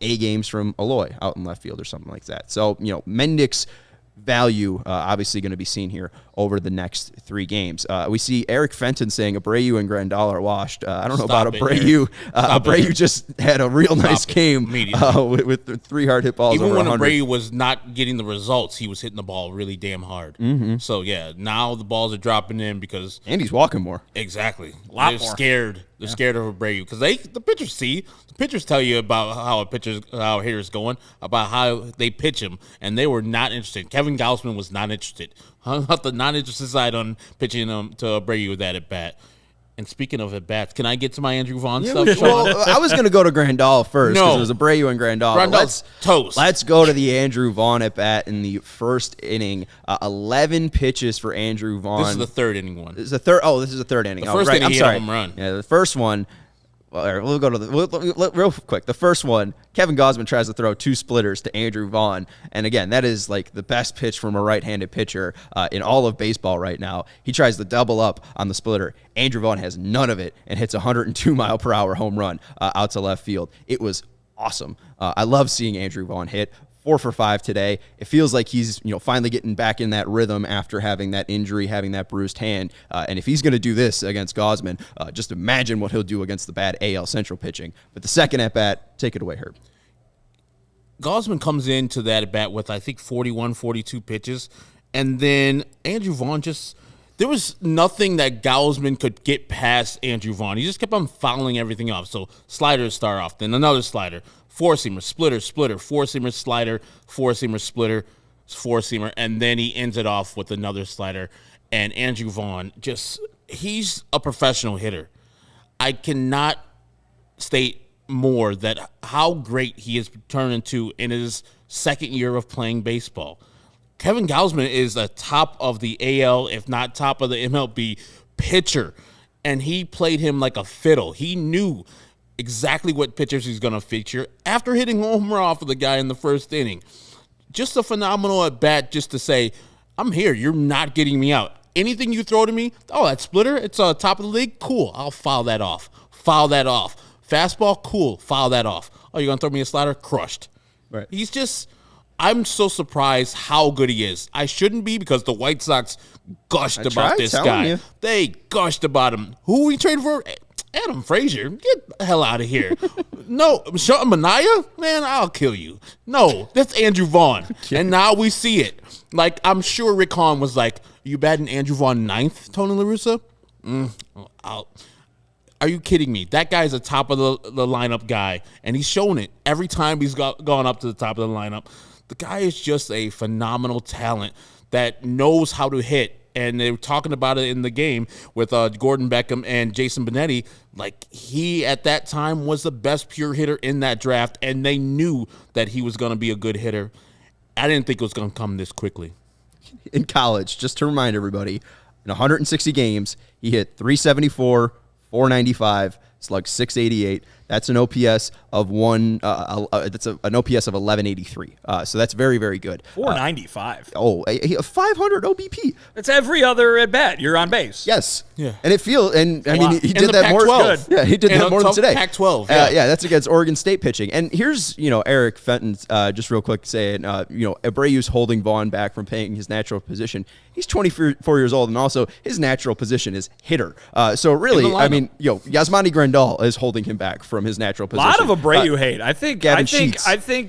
A games from Eloy out in left field or something like that. So, Mendick's value obviously going to be seen here over the next 3 games. We see Eric Fenton saying Abreu and Grandal are washed. I don't know about Abreu. Abreu just had a real nice game with the 3 hard hit balls. Even over when 100. Abreu was not getting the results, he was hitting the ball really damn hard. Mm-hmm. So yeah, now the balls are dropping in because and he's walking more. Exactly. Lot They're more. scared. They're scared of Abreu because the pitchers see. The pitchers tell you about how a hitter's going, about how they pitch him, and they were not interested. Kevin Gausman was not interested. Hung up the non-interested side on pitching him to Abreu with that at bat. And speaking of at bats, can I get to my Andrew Vaughn stuff? Well, I was going to go to Grandal first because No. it was Abreu and Grandal. Grandal's toast. Let's go to the Andrew Vaughn at bat in the first inning. 11 pitches for Andrew Vaughn. This is the third inning one. This is the third. Oh, this is the third inning. The first right. inning, I'm he had a sorry. home run. Yeah, the first one. Well, all right, we'll go to real quick. The first one, Kevin Gausman tries to throw 2 splitters to Andrew Vaughn, and again, that is like the best pitch from a right-handed pitcher in all of baseball right now. He tries to double up on the splitter. Andrew Vaughn has none of it and hits a 102-mile-per-hour home run out to left field. It was awesome. I love seeing Andrew Vaughn hit. 4 for 5 today. It feels like he's finally getting back in that rhythm after having that injury, having that bruised hand. And if he's going to do this against Gausman, just imagine what he'll do against the bad AL Central pitching. But the second at bat, take it away, Herb. Gausman comes into that at bat with, I think, 41, 42 pitches. And then Andrew Vaughn there was nothing that Gausman could get past Andrew Vaughn. He just kept on fouling everything off. So sliders start off, then another slider, 4-seamer, splitter, 4-seamer, slider, 4-seamer, splitter, 4-seamer, and then he ends it off with another slider. And Andrew Vaughn, he's a professional hitter. I cannot state more that how great he has turned into in his second year of playing baseball. Kevin Gausman is the top of the AL, if not top of the MLB pitcher, and he played him like a fiddle. He knew exactly what pitchers he's going to feature after hitting home run off of the guy in the first inning. Just a phenomenal at bat just to say, I'm here. You're not getting me out. Anything you throw to me, that splitter, it's on top of the league, cool. I'll foul that off. Fastball, cool. Foul that off. Oh, you're going to throw me a slider? Crushed. Right. I'm so surprised how good he is. I shouldn't be because the White Sox gushed about this guy. You. They gushed about him. Who we traded for? Adam Frazier. Get the hell out of here. No, Mania? Man, I'll kill you. No, that's Andrew Vaughn. And now we see it. Like, I'm sure Rick Hahn was like, you batting Andrew Vaughn 9th, Tony La Russa? Are you kidding me? That guy's a top of the lineup guy, and he's shown it every time he's gone up to the top of the lineup. The guy is just a phenomenal talent that knows how to hit. And they were talking about it in the game with Gordon Beckham and Jason Benetti. Like, he, at that time, was the best pure hitter in that draft, and they knew that he was going to be a good hitter. I didn't think it was going to come this quickly. In college, just to remind everybody, in 160 games, he hit 374, 495, slugged 688. That's an OPS of an OPS of 1183. So that's very, very good. 495. A 500 OBP. It's every other at bat. You're on base. Yes. Yeah. And I mean, he In did the that more. Pac-12. Yeah, he did that more than today. Pac-12. Yeah, that's against Oregon State pitching. And here's, Eric Fenton's just real quick saying, Abreu's holding Vaughn back from playing his natural position. He's 24 years old, and also his natural position is hitter. So really, I mean, Yasmani Grandal is holding him back from his natural position. A lot of Abreu hate. I think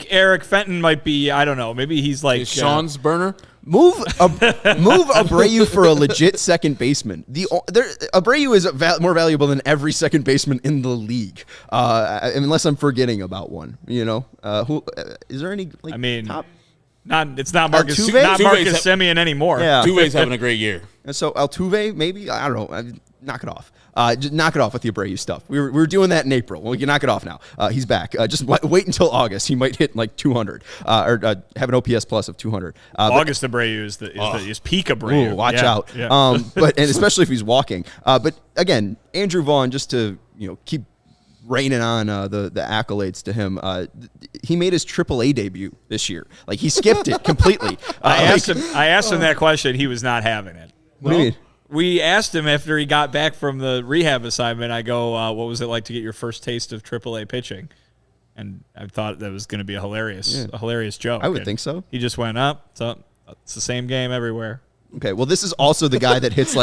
Eric Fenton might be, I don't know, maybe he's like Sean's burner. Move Abreu for a legit second baseman. Abreu is more valuable than every second baseman in the league, unless I'm forgetting about one. Who is there any? Top? It's not Marcus Altuve? Semien anymore. Yeah, Altuve's having a great year. And so Altuve, maybe, I don't know. Knock it off. Just knock it off with the Abreu stuff. We were doing that in April. Well, you can knock it off now. He's back. Just wait until August. He might hit like 200 or have an OPS plus of 200. August Abreu is peak Abreu. Ooh, watch out. Yeah. And especially if he's walking. But again, Andrew Vaughn, just to keep raining on the accolades to him. He made his AAA debut this year. Like, he skipped it completely. I asked him that question. He was not having it. What do you mean? We asked him after he got back from the rehab assignment. I go, what was it like to get your first taste of AAA pitching? And I thought that was going to be a hilarious joke. I would think so. He just went up. So it's the same game everywhere. Okay, well, this is also the guy that hits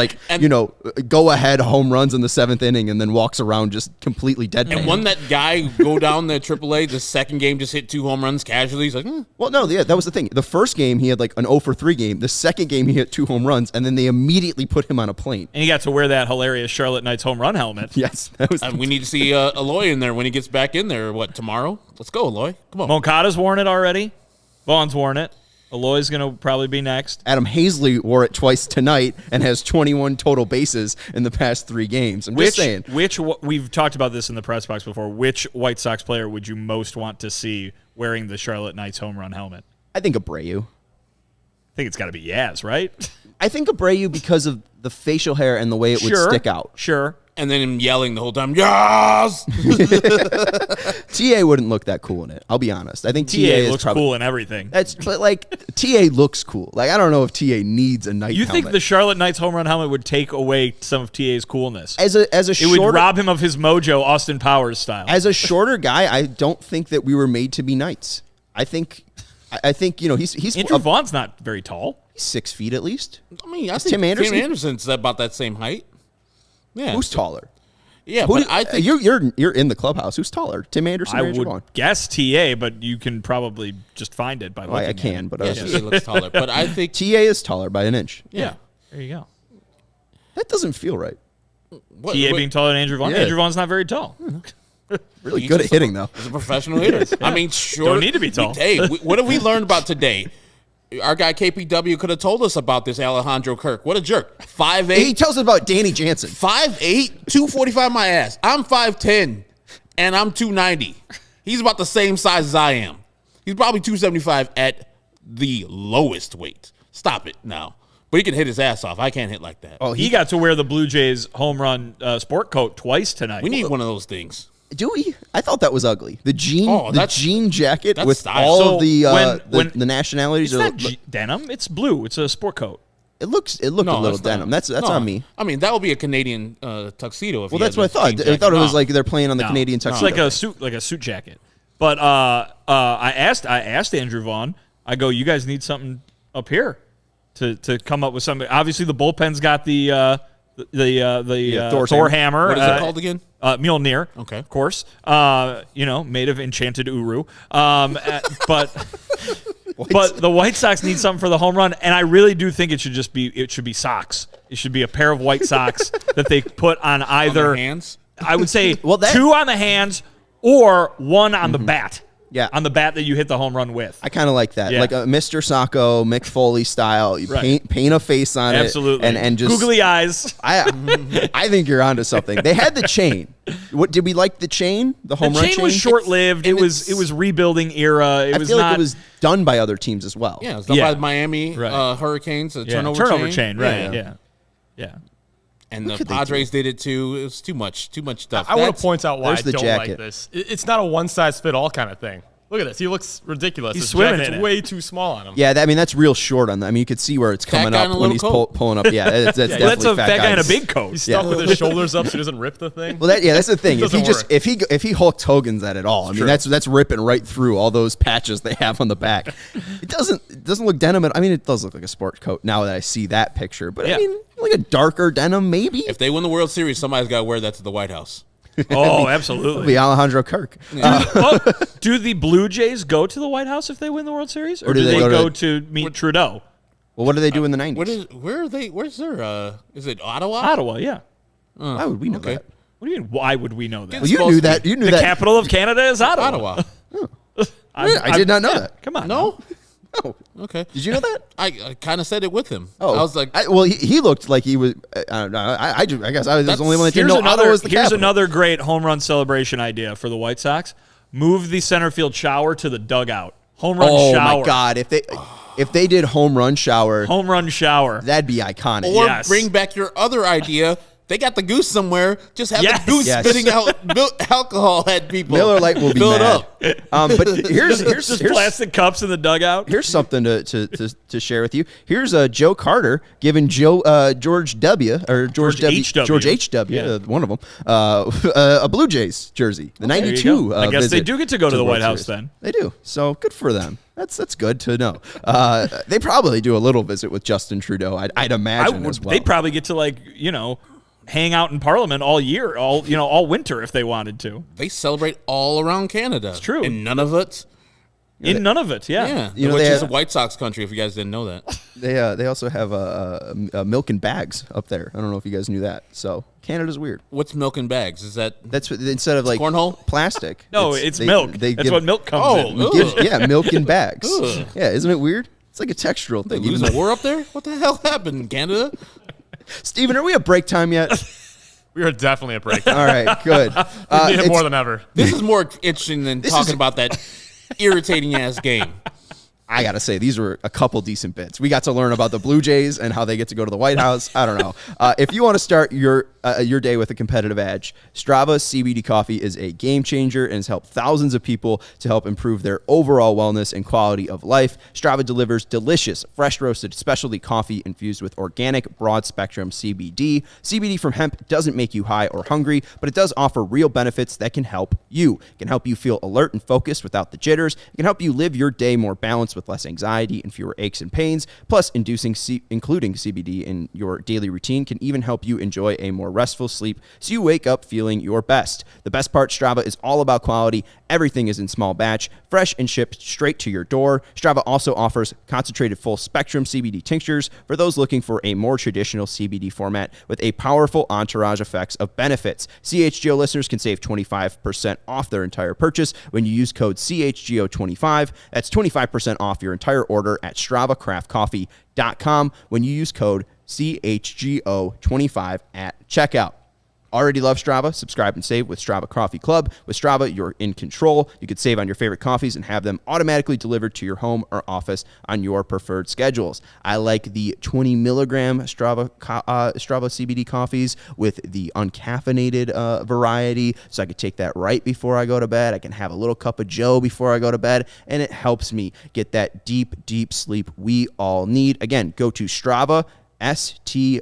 go-ahead home runs in the seventh inning and then walks around just completely deadpan. And when that guy go down the AAA, the second game just hit 2 home runs casually. He's like, Well, no, yeah, that was the thing. The first game, he had like an 0-for-3 game. The second game, he hit 2 home runs, and then they immediately put him on a plane. And he got to wear that hilarious Charlotte Knights home run helmet. Yes. That was we need to see Eloy in there when he gets back in there. What, tomorrow? Let's go, Eloy. Come on. Moncada's worn it already. Vaughn's worn it. Eloy's going to probably be next. Adam Hazley wore it twice tonight and has 21 total bases in the past 3 games. I'm just saying. We've talked about this in the press box before. Which White Sox player would you most want to see wearing the Charlotte Knights home run helmet? I think Abreu. I think it's got to be Yaz, right? I think Abreu because of the facial hair and the way it would stick out. Sure. And then him yelling the whole time, yes! TA wouldn't look that cool in it. I'll be honest. I think TA looks cool in everything. But TA looks cool. Like, I don't know if TA needs a night helmet. You think the Charlotte Knights home run helmet would take away some of TA's coolness? It would rob him of his mojo, Austin Powers style. As a shorter guy, I don't think that we were made to be knights. I think he's Andrew Vaughn's not very tall. He's 6 feet at least. I mean, I think Tim Anderson's about that same height. Yeah. Who's taller? Yeah, I think you're in the clubhouse. Who's taller, Tim Anderson or Andrew Vaughn? Guess TA, but you can probably just find it by looking. I can, but he looks taller. But I think TA is taller by an inch. Yeah. There you go. That doesn't feel right. TA being taller than Andrew Vaughn. Yeah. Andrew Vaughn's not very tall. Really good at hitting though. He's a professional hitter. I mean, sure. Don't need to be tall. Hey, what have we learned about today? Our guy KPW could have told us about this Alejandro Kirk. What a jerk. 5'8". He tells us about Danny Jansen. 5'8", 245 my ass. I'm 5'10", and I'm 290. He's about the same size as I am. He's probably 275 at the lowest weight. Stop it now. But he can hit his ass off. I can't hit like that. Oh, he got to wear the Blue Jays home run sport coat twice tonight. We need one of those things. Do we? I thought that was ugly. The jean jacket with style. all of the nationalities. It's not denim. It's blue. It's a sport coat. It looked a little denim. That's on me. I mean, that would be a Canadian tuxedo. That's what I thought. I thought it was like they're playing on the Canadian tuxedo. It's like a suit jacket. But I asked Andrew Vaughn. I go, you guys need something up here to come up with something. Obviously, the bullpen's got the Thor hammer. What is it called again? Mjolnir. Okay, of course. Made of enchanted uru. But the White Sox need something for the home run, and I really do think it should be socks. It should be a pair of white socks that they put on either on hands. I would say 2 on the hands or 1 on the bat. Yeah. on the bat that you hit the home run with. I kind of like that, Yeah. like a Mr. Sacco, Mick Foley style. You paint a face on Absolutely. it, and just googly eyes. I think you're onto something. They had the chain. What did we like the chain? The home The run chain was short-lived. It was rebuilding era. I feel like it was done by other teams as well. Yeah, it's done by the Miami Hurricanes, the turnover chain. Right. Yeah. And the Padres did it too. It was too much stuff. I want to point out why I don't jacket. like this. It's not a one-size-fit-all kind of thing. Look at this. He looks ridiculous. He's His swimming jacket's in it. way too small on him. Yeah, that's real short on that. I mean, you could see where it's coming guy up in a when little he's coat. pulling up. Yeah, that's definitely That's a fat guy in a guys. big coat. He's stuck with his shoulders up so he doesn't rip the thing. Well, that's the thing. Doesn't work. If he Hulk Hogan's that at all, I mean, that's ripping right through all those patches they have on the back. It doesn't look denim. I mean, it does look like a sport coat now that I see that picture. But I mean, like a darker denim, maybe. If they win the World Series, somebody's got to wear that to the White House. Oh, absolutely. It'll be Alejandro Kirk. Do the Blue Jays go to the White House if they win the World Series, or do do they they go go to meet Trudeau? Well, what do they do in the 90s? Where are they? Where's their? Is it Ottawa? Ottawa, yeah. Why would we know that? What do you mean? Why would we know that? Well, you knew that. You knew The that. capital of Canada is Ottawa. Ottawa. I did not know that. Come on. No. Oh. Okay. Did you know that? I kind of said it with him. Oh, I was like, well, he looked like he was. I don't know. I guess I was the only one that didn't Here's know Ottawa was the here's capital. another great home run celebration idea for the White Sox. Move the center field shower to the dugout. Home run Oh shower. my God! If they did home run shower, Home run shower. that'd be iconic. or Yes. bring back your other idea. They got the goose somewhere. Just have Yes. the goose Yes. spitting out alcohol at people. Miller Lite will be Fill it mad. up. But here's Just plastic cups in the dugout. Here's something to share with you. Here's Joe Carter giving George W. or George H.W. George H.W. Yeah. One of them a Blue Jays jersey, the There you '92. go. I guess they visit do get to go to the World White House Series. then. They do. So good for them. That's good to know. They probably do a little visit with Justin Trudeau. I'd imagine as well. They'd probably get to hang out in Parliament all year, all winter if they wanted to. They celebrate all around Canada. It's true. And none of it. None of it, Yeah. You know, which they is a have- White Sox country, if you guys didn't know that. They also have milk in bags up there. I don't know if you guys knew that. So Canada's weird. What's milk in bags? Is that That's what, instead of like cornhole? plastic. No, it's milk. That's what milk comes in. Ugh. Milk in bags. Ugh. Yeah, isn't it weird? It's like a textural thing. lose Even a war up there? What the hell happened in Canada? Steven, are we at break time yet? We are definitely at break. All right, good. Need it It's- more than ever. This is more interesting than talking about that irritating ass game. I gotta say, these were a couple decent bits. We got to learn about the Blue Jays and how they get to go to the White House. I don't know. If you want to start your day with a competitive edge, Strava CBD coffee is a game changer and has helped thousands of people to help improve their overall wellness and quality of life. Strava delivers delicious, fresh roasted specialty coffee infused with organic, broad spectrum CBD. CBD from hemp doesn't make you high or hungry, but it does offer real benefits that can help you. It can help you feel alert and focused without the jitters. It can help you live your day more balanced with less anxiety and fewer aches and pains. Plus, including CBD in your daily routine can even help you enjoy a more restful sleep so you wake up feeling your best. The best part, Strava is all about quality. Everything is in small batch, fresh and shipped straight to your door. Strava also offers concentrated full spectrum CBD tinctures for those looking for a more traditional CBD format with a powerful entourage effects of benefits. CHGO listeners can save 25% off their entire purchase when you use code CHGO25. That's 25% off your entire order at StravaCraftCoffee.com when you use code CHGO25 at checkout. Already love Strava? Subscribe and save with Strava Coffee Club. With Strava, you're in control. You could save on your favorite coffees and have them automatically delivered to your home or office on your preferred schedules. I like the 20 milligram Strava CBD coffees with the uncaffeinated variety, so I could take that right before I go to bed. I can have a little cup of Joe before I go to bed, and it helps me get that deep, deep sleep we all need. Again, go to Strava, STRAVA,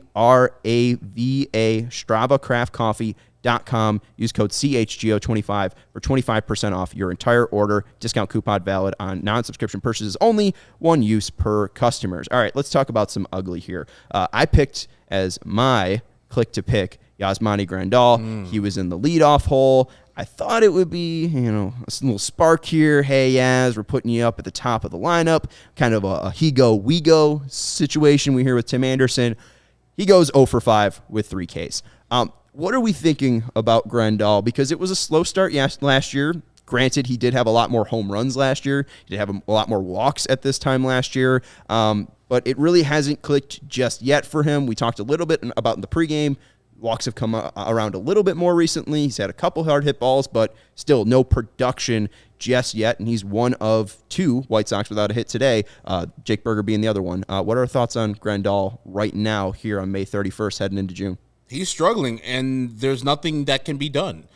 StravaCraftCoffee.com. Use code CHGO25 for 25% off your entire order. Discount coupon valid on non-subscription purchases only. One use per customers. All right, let's talk about some ugly here. I picked as my click to pick Yasmani Grandal. He was in the leadoff hole. I thought it would be, a little spark here. Hey, Yaz, we're putting you up at the top of the lineup. Kind of a he go, we go situation we hear with Tim Anderson. He goes 0 for 5 with 3 Ks. What are we thinking about Grandal? Because it was a slow start last year. Granted, he did have a lot more home runs last year. He did have a lot more walks at this time last year. But it really hasn't clicked just yet for him. We talked a little bit about in the pregame. Walks have come around a little bit more recently. He's had a couple hard hit balls, but still no production just yet. And he's one of 2 White Sox without a hit today, Jake Berger being the other one. What are our thoughts on Grandal right now here on May 31st heading into June? He's struggling, and there's nothing that can be done.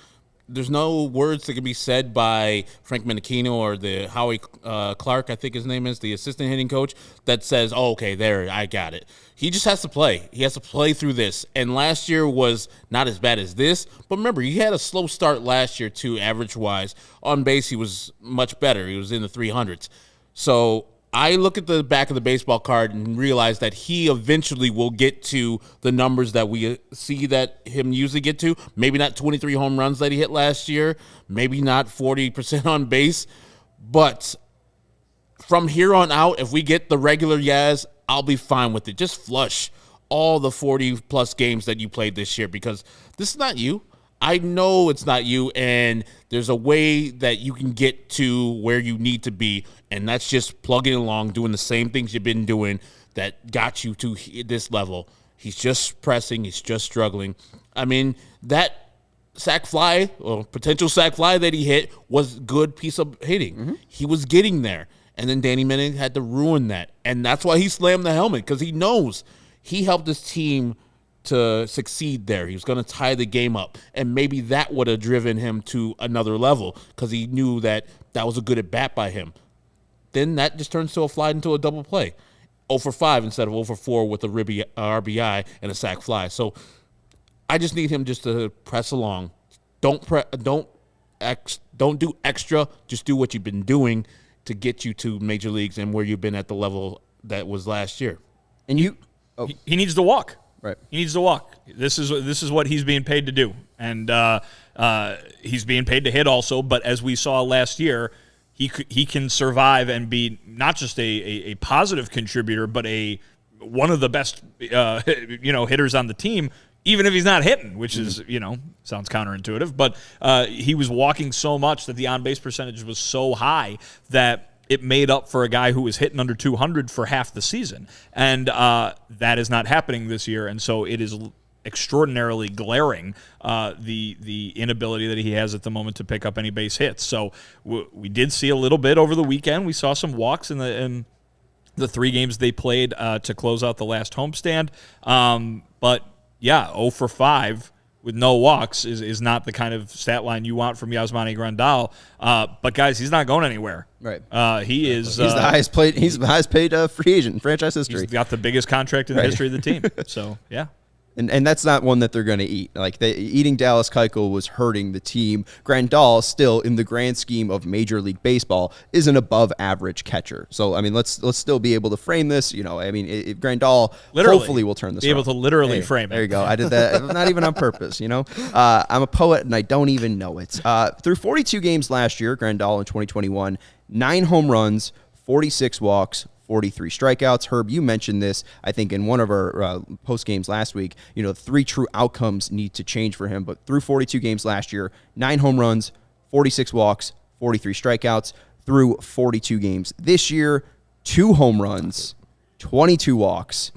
There's no words that can be said by Frank Mendick or the Howie Clark, I think his name is, the assistant hitting coach, that says, oh, okay, there, I got it. He just has to play. He has to play through this. And last year was not as bad as this. But remember, he had a slow start last year, too, average-wise. On base, he was much better. He was in the 300s. So I look at the back of the baseball card and realize that he eventually will get to the numbers that we see that him usually get to. Maybe not 23 home runs that he hit last year. Maybe not 40% on base. But from here on out, if we get the regular Yaz, I'll be fine with it. Just flush all the 40-plus games that you played this year because this is not you. I know it's not you, and there's a way that you can get to where you need to be, and that's just plugging along, doing the same things you've been doing that got you to this level. He's just pressing. He's just struggling. I mean, that sac fly or potential sac fly that he hit was a good piece of hitting. Mm-hmm. He was getting there, and then Danny Mendick had to ruin that, and that's why he slammed the helmet because he knows he helped his team to succeed there. He was going to tie the game up, and maybe that would have driven him to another level because he knew that was a good at-bat by him. Then that just turns to a fly into a double play. 0 for 5 instead of 0 for 4 with a RBI and a sac fly. So I just need him just to press along. Don't do extra. Just do what you've been doing to get you to major leagues and where you've been at the level that was last year. And he needs to walk. Right. He needs to walk. This is what he's being paid to do, and he's being paid to hit also. But as we saw last year, he can survive and be not just a positive contributor, but one of the best hitters on the team, even if he's not hitting, which is sounds counterintuitive. But he was walking so much that the on base percentage was so high that it made up for a guy who was hitting under 200 for half the season. And that is not happening this year. And so it is extraordinarily glaring, the inability that he has at the moment to pick up any base hits. So we did see a little bit over the weekend. We saw some walks in the 3 games they played to close out the last homestand. But, yeah, 0 for 5 with no walks is not the kind of stat line you want from Yasmani Grandal. But guys, he's not going anywhere. Right. He is. He's the highest paid free agent in franchise history. He's got the biggest contract in the history of the team. So yeah. And that's not one that they're going to eat. Like eating Dallas Keuchel was hurting the team. Grandal, still in the grand scheme of Major League Baseball, is an above-average catcher. So I mean, let's still be able to frame this. Grandal hopefully will turn this. Be able to literally frame it. There you go. I did that, not even on purpose. I'm a poet and I don't even know it. Through 42 games last year, Grandal in 2021, 9 home runs, 46 walks, 43 strikeouts. Herb, you mentioned this, I think, in one of our post games last week. 3 true outcomes need to change for him. But through 42 games last year, 9 home runs, 46 walks, 43 strikeouts through 42 games. This year, 2 home runs, 22 walks,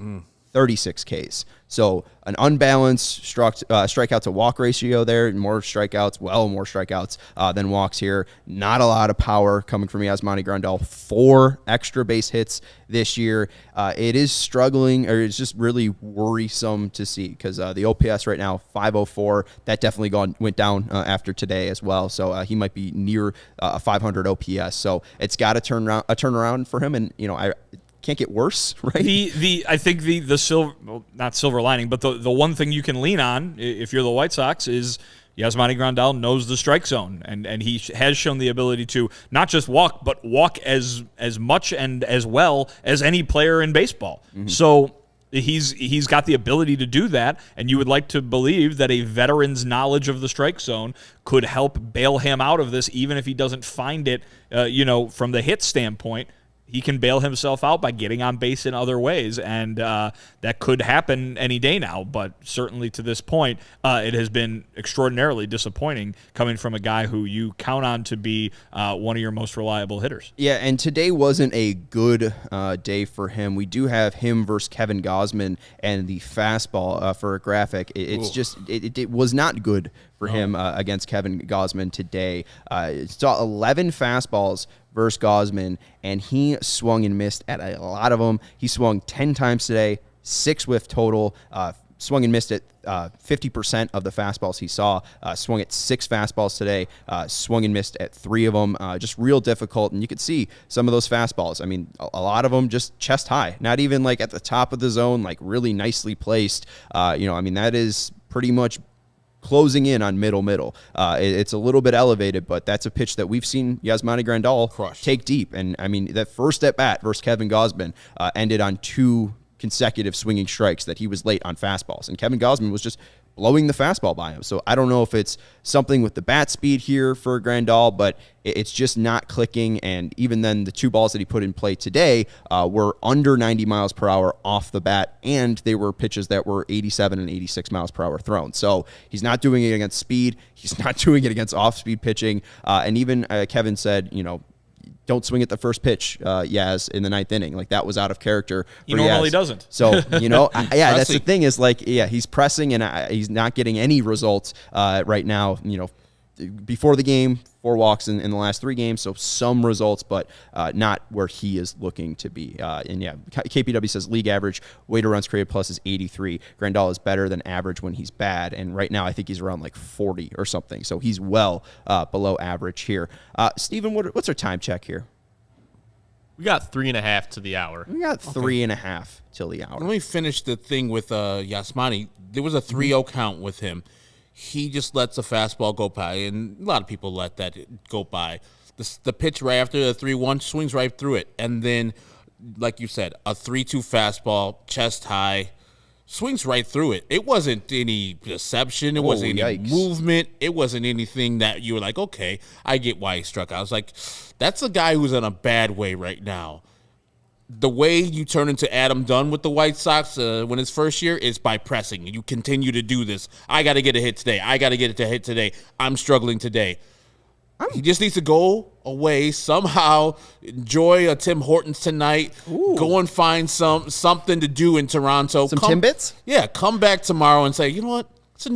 36 Ks. So an unbalanced strikeout to walk ratio there. More strikeouts than walks here. Not a lot of power coming from Yasmani Grandal. 4 extra base hits this year. It is struggling, or it's just really worrisome to see because the OPS right now, 504. That definitely went down after today as well. So he might be near 500 OPS. So it's got to turn around for him. And I can't get worse, right? I think the silver, not silver lining, but the one thing you can lean on if you're the White Sox is Yasmani Grandal knows the strike zone, and he has shown the ability to not just walk, but walk as much and as well as any player in baseball. Mm-hmm. So he's got the ability to do that, and you would like to believe that a veteran's knowledge of the strike zone could help bail him out of this, even if he doesn't find it, from the hit standpoint. he can bail himself out by getting on base in other ways, and that could happen any day now. But certainly to this point, it has been extraordinarily disappointing coming from a guy who you count on to be one of your most reliable hitters. Yeah, and today wasn't a good day for him. We do have him versus Kevin Gausman and the fastball for a graphic. It was not good for him against Kevin Gausman today. Saw 11 fastballs versus Gausman, and he swung and missed at a lot of them. He swung 10 times today, 6 whiff total. Swung and missed at 50% of the fastballs he saw. Swung at 6 fastballs today. Swung and missed at 3 of them. Just real difficult. And you could see some of those fastballs. I mean, a lot of them just chest high. Not even like at the top of the zone, like really nicely placed. I mean, that is pretty much closing in on middle. It's a little bit elevated, but that's a pitch that we've seen Yasmani Grandal take deep. And I mean, that first at bat versus Kevin Gausman ended on 2 consecutive swinging strikes that he was late on fastballs. And Kevin Gausman was just blowing the fastball by him. So I don't know if it's something with the bat speed here for Grandal, but it's just not clicking. And even then, the 2 balls that he put in play today were under 90 miles per hour off the bat, and they were pitches that were 87 and 86 miles per hour thrown. So he's not doing it against speed. He's not doing it against off-speed pitching. And even Kevin said, don't swing at the first pitch, Yaz, in the 9th inning. Like, that was out of character. He normally doesn't. So, that's the thing is, like, he's pressing and he's not getting any results right now. Before the game, 4 walks in the last 3 games, so some results, but not where he is looking to be. KPW says league average weighted runs created plus is 83. Grandal is better than average when he's bad, and right now I think he's around like 40 or something, so he's well below average here. Steven, what's our time check here? We got 3.5 to the hour. We got 3.5 till the hour. Let me finish the thing with Yasmani. There was a 3-0 count with him. He just lets a fastball go by, and a lot of people let that go by. The pitch right after the 3-1 swings right through it, and then, like you said, a 3-2 fastball, chest high, swings right through it. It wasn't any deception. It wasn't any movement. It wasn't anything that you were like, okay, I get why he struck out. I was like, that's a guy who's in a bad way right now. The way you turn into Adam Dunn with the White Sox when his first year is by pressing. You continue to do this. I got to get a hit today. I got to get it to hit today. I'm struggling today. He just needs to go away somehow, enjoy a Tim Hortons tonight, go and find something to do in Toronto. Some Timbits? Yeah, come back tomorrow and say, you know what? It's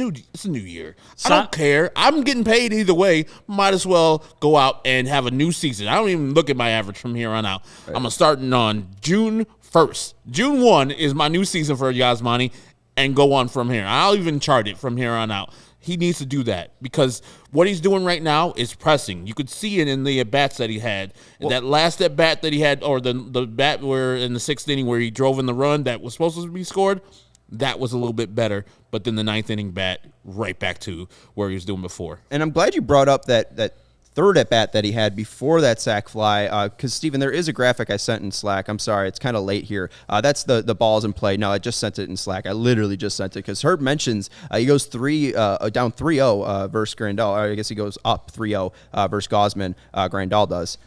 a new year. I don't care. I'm getting paid either way. Might as well go out and have a new season. I don't even look at my average from here on out. Right. I'm starting on June 1st. June 1 is my new season for Yasmani, and go on from here. I'll even chart it from here on out. He needs to do that because what he's doing right now is pressing. You could see it in the at-bats that he had. That last at-bat that he had, or the bat where in the 6th inning where he drove in the run that was supposed to be scored, that was a little bit better. But then the 9th inning bat, right back to where he was doing before. And I'm glad you brought up that third at-bat that he had before that sac fly, because, Steven, there is a graphic I sent in Slack. I'm sorry, it's kind of late here. That's the balls in play. No, I just sent it in Slack. I literally just sent it because Herb mentions he goes down 3-0 versus Grandal. Or I guess he goes up 3-0 versus Gausman. Grandal does.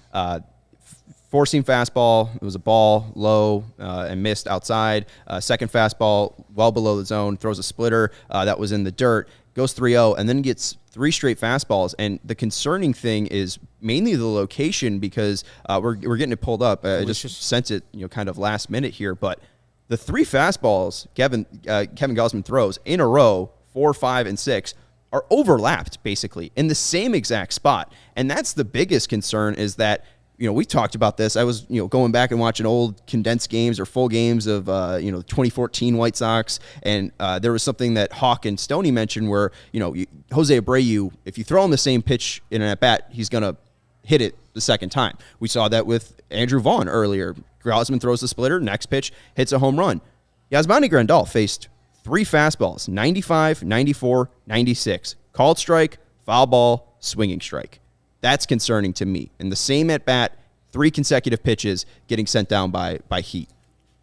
Four-seam fastball, it was a ball, low, and missed outside. Second fastball, well below the zone, throws a splitter that was in the dirt, goes 3-0, and then gets 3 straight fastballs. And the concerning thing is mainly the location because we're getting it pulled up. I just sent it, kind of last minute here. But the 3 fastballs Kevin Gausman throws in a row, 4, 5, and 6, are overlapped basically in the same exact spot. And that's the biggest concern is that, we talked about this. I was, going back and watching old condensed games or full games of, 2014 White Sox. And there was something that Hawk and Stoney mentioned where, Jose Abreu, if you throw him the same pitch in an at-bat, he's going to hit it the second time. We saw that with Andrew Vaughn earlier. Gausman throws the splitter, next pitch, hits a home run. Yasmani Grandal faced 3 fastballs, 95, 94, 96. Called strike, foul ball, swinging strike. That's concerning to me. In the same at-bat, 3 consecutive pitches getting sent down by heat.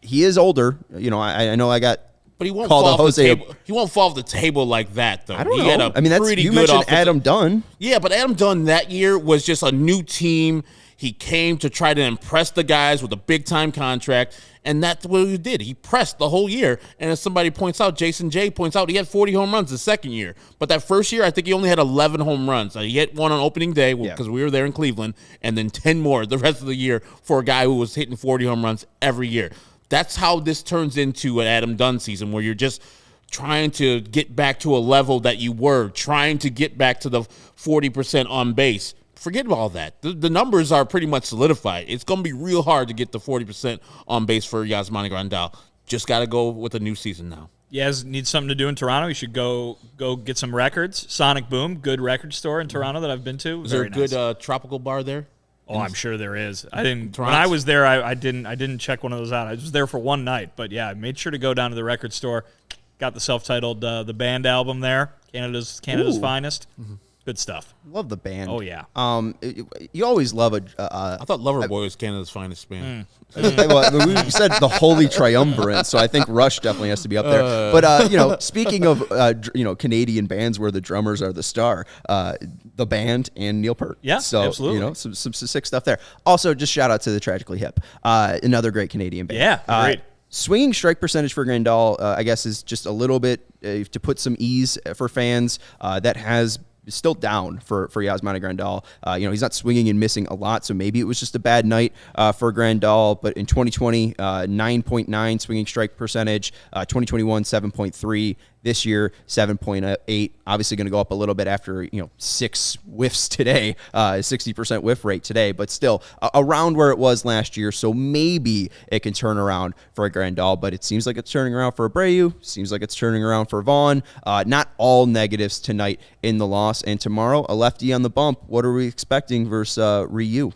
He is older. I know I got but he won't fall off the table. He won't fall off the table like that, though. I don't know. I mean, you mentioned Adam Dunn. Yeah, but Adam Dunn that year was just a new team. He came to try to impress the guys with a big-time contract, and that's what he did. He pressed the whole year, and as somebody points out, Jason J points out, he had 40 home runs the second year. But that first year, I think he only had 11 home runs. He hit one on opening day because we were there in Cleveland, and then 10 more the rest of the year for a guy who was hitting 40 home runs every year. That's how this turns into an Adam Dunn season, where you're just trying to get back to a level that you were, trying to get back to the 40% on base. Forget about all that. The numbers are pretty much solidified. It's going to be real hard to get the 40% on base for Yasmani Grandal. Just got to go with a new season now. Yaz needs something to do in Toronto. You should go get some records. Sonic Boom, good record store in Toronto that I've been to. Is there a good tropical bar there? Oh, I'm sure there is. When I was there, I didn't check one of those out. I was there for one night, but yeah, I made sure to go down to the record store. Got the self-titled the band album there, Canada's Finest. Mm-hmm. Good stuff. Love the band. Oh yeah. You always love a. I thought Loverboy was Canada's finest band. Well, we said the Holy Triumvirate, so I think Rush definitely has to be up there. But speaking of Canadian bands where the drummers are the star, the band and Neil Peart. Yeah, so absolutely. Some sick stuff there. Also, just shout out to the Tragically Hip, another great Canadian band. Yeah, great. Swinging strike percentage for Grandal, I guess, is just a little bit to put some ease for fans. That has still down for Yasmani Grandal. He's not swinging and missing a lot, so maybe it was just a bad night for Grandal. But in 2020, 9.9 swinging strike percentage. 2021, 7.3. This year, 7.8. Obviously going to go up a little bit after 6 whiffs today, 60% whiff rate today, but still around where it was last year. So maybe it can turn around for a Grandal, but it seems like it's turning around for Abreu. Seems like it's turning around for Vaughn. Not all negatives tonight in the loss, and tomorrow a lefty on the bump. What are we expecting versus Ryu?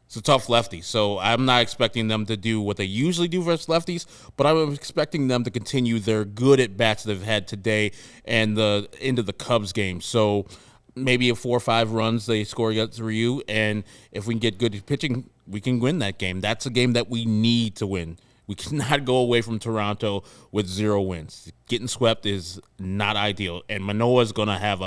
It's a tough lefty, so I'm not expecting them to do what they usually do versus lefties, but I'm expecting them to continue their good at-bats they've had today and into the Cubs game. So maybe a 4 or 5 runs they score against Ryu, and if we can get good pitching, we can win that game. That's a game that we need to win. We cannot go away from Toronto with 0 wins. Getting swept is not ideal, and Manoah's going to have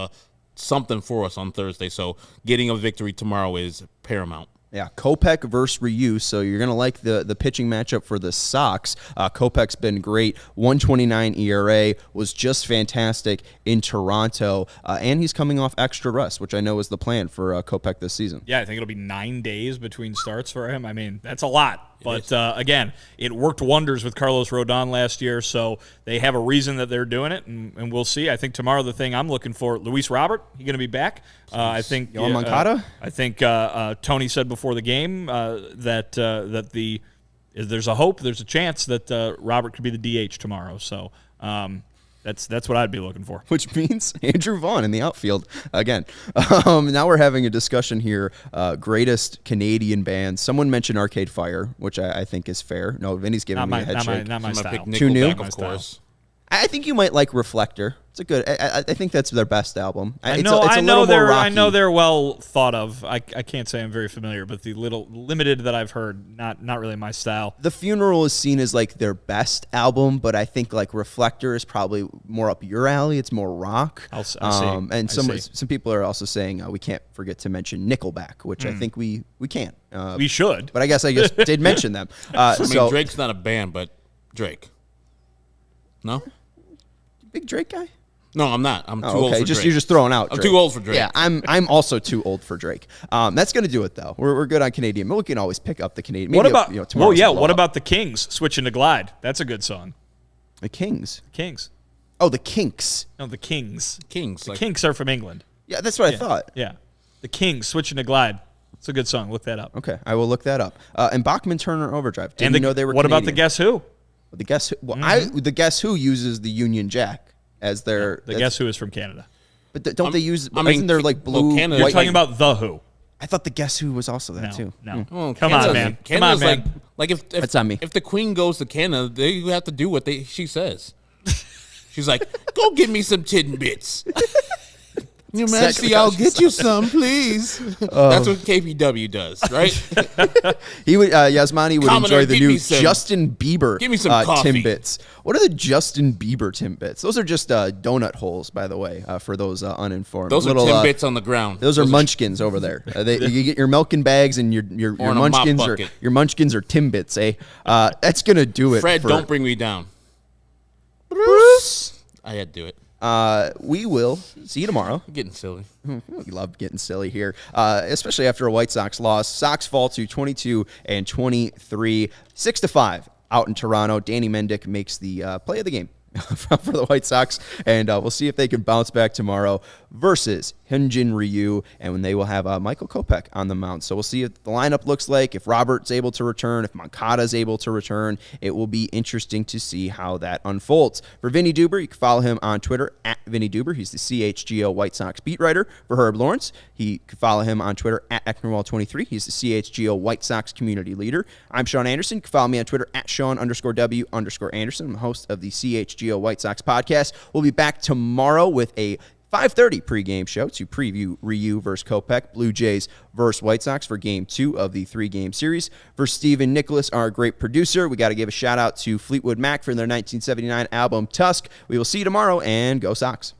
something for us on Thursday, so getting a victory tomorrow is paramount. Yeah, Kopech versus Ryu, so you're going to like the pitching matchup for the Sox. Kopech's been great. 1.29 ERA, was just fantastic in Toronto, and he's coming off extra rest, which I know is the plan for Kopech this season. Yeah, I think it'll be 9 days between starts for him. I mean, that's a lot. But, again, it worked wonders with Carlos Rodon last year, so they have a reason that they're doing it, and we'll see. I think tomorrow the thing I'm looking for, Luis Robert, he's going to be back. I think Moncada? I think Tony said before the game that there's a hope, there's a chance that Robert could be the DH tomorrow. So that's what I'd be looking for. Which means Andrew Vaughn in the outfield again. Now we're having a discussion here. Greatest Canadian bands. Someone mentioned Arcade Fire, which I think is fair. No, Vinny's giving me a head shake. Not my style. Too new? Of course. I think you might like Reflector. It's a good. I think that's their best album. I know they're well thought of. I can't say I'm very familiar, but the little limited that I've heard, not really my style. The Funeral is seen as like their best album, but I think like Reflector is probably more up your alley. It's more rock. I see. And some people are also saying we can't forget to mention Nickelback, which I think we can't. We should, but I guess did mention them. So Drake's not a band, but Drake. No. Big Drake guy? No, I'm not. I'm too old for Drake. You're just throwing out Drake. I'm too old for Drake. Yeah, I'm also too old for Drake. That's going to do it, though. We're good on Canadian. We can always pick up the Canadian. What about what about the Kings switching to Glide? That's a good song. The Kings? Kings. Oh, the Kinks. No, the Kings. The Kinks are from England. Yeah, that's what I thought. Yeah. The Kings switching to Glide. It's a good song. Look that up. Okay, I will look that up. And Bachman Turner Overdrive. Didn't know they were What Canadian. about the Guess Who? The Guess Who? Well, the Guess Who uses the Union Jack as their. The Guess Who is from Canada. But don't they use? Isn't there like blue? Canada, You're talking about the Who. I thought the Guess Who was also that too. No. Well, Come on, man. Canada's like if That's on me. If the Queen goes to Canada, they have to do what she says. She's like, go get me some tidbits. Your Majesty, I'll get you some, please. That's what KPW does, right? He would Yasmani would Commodore, enjoy the give new me some- Justin Bieber give me some coffee. Timbits. What are the Justin Bieber Timbits? Those are just donut holes, by the way, for those uninformed. Those are Timbits on the ground. Those are munchkins over there. You get your milking bags and your Or in a mop munchkins bucket. your munchkins are Timbits, eh? That's gonna do it. Fred, for, don't bring me down. Bruce. I had to do it. We will see you tomorrow. I'm getting silly. We love getting silly here, especially after a White Sox loss. Sox fall to 22-23, 6-5 out in Toronto. Danny Mendick makes the play of the game for the White Sox, and we'll see if they can bounce back tomorrow versus Hyunjin Ryu, and when they will have Michael Kopech on the mound. So we'll see what the lineup looks like, if Robert's able to return, if Moncada's able to return. It will be interesting to see how that unfolds. For Vinnie Duber, you can follow him on Twitter at Vinnie Duber. He's the CHGO White Sox beat writer. For Herb Lawrence, he can follow him on Twitter at Ecknerwall23. He's the CHGO White Sox community leader. I'm Sean Anderson. You can follow me on Twitter at Sean_W_Anderson. I'm the host of the CHGO White Sox podcast. We'll be back tomorrow with a 5:30 pregame show to preview Ryu versus Kopech, Blue Jays versus White Sox for Game 2 of the 3-game series. For Stephen Nicholas, our great producer, we got to give a shout out to Fleetwood Mac for their 1979 album Tusk. We will see you tomorrow, and go Sox.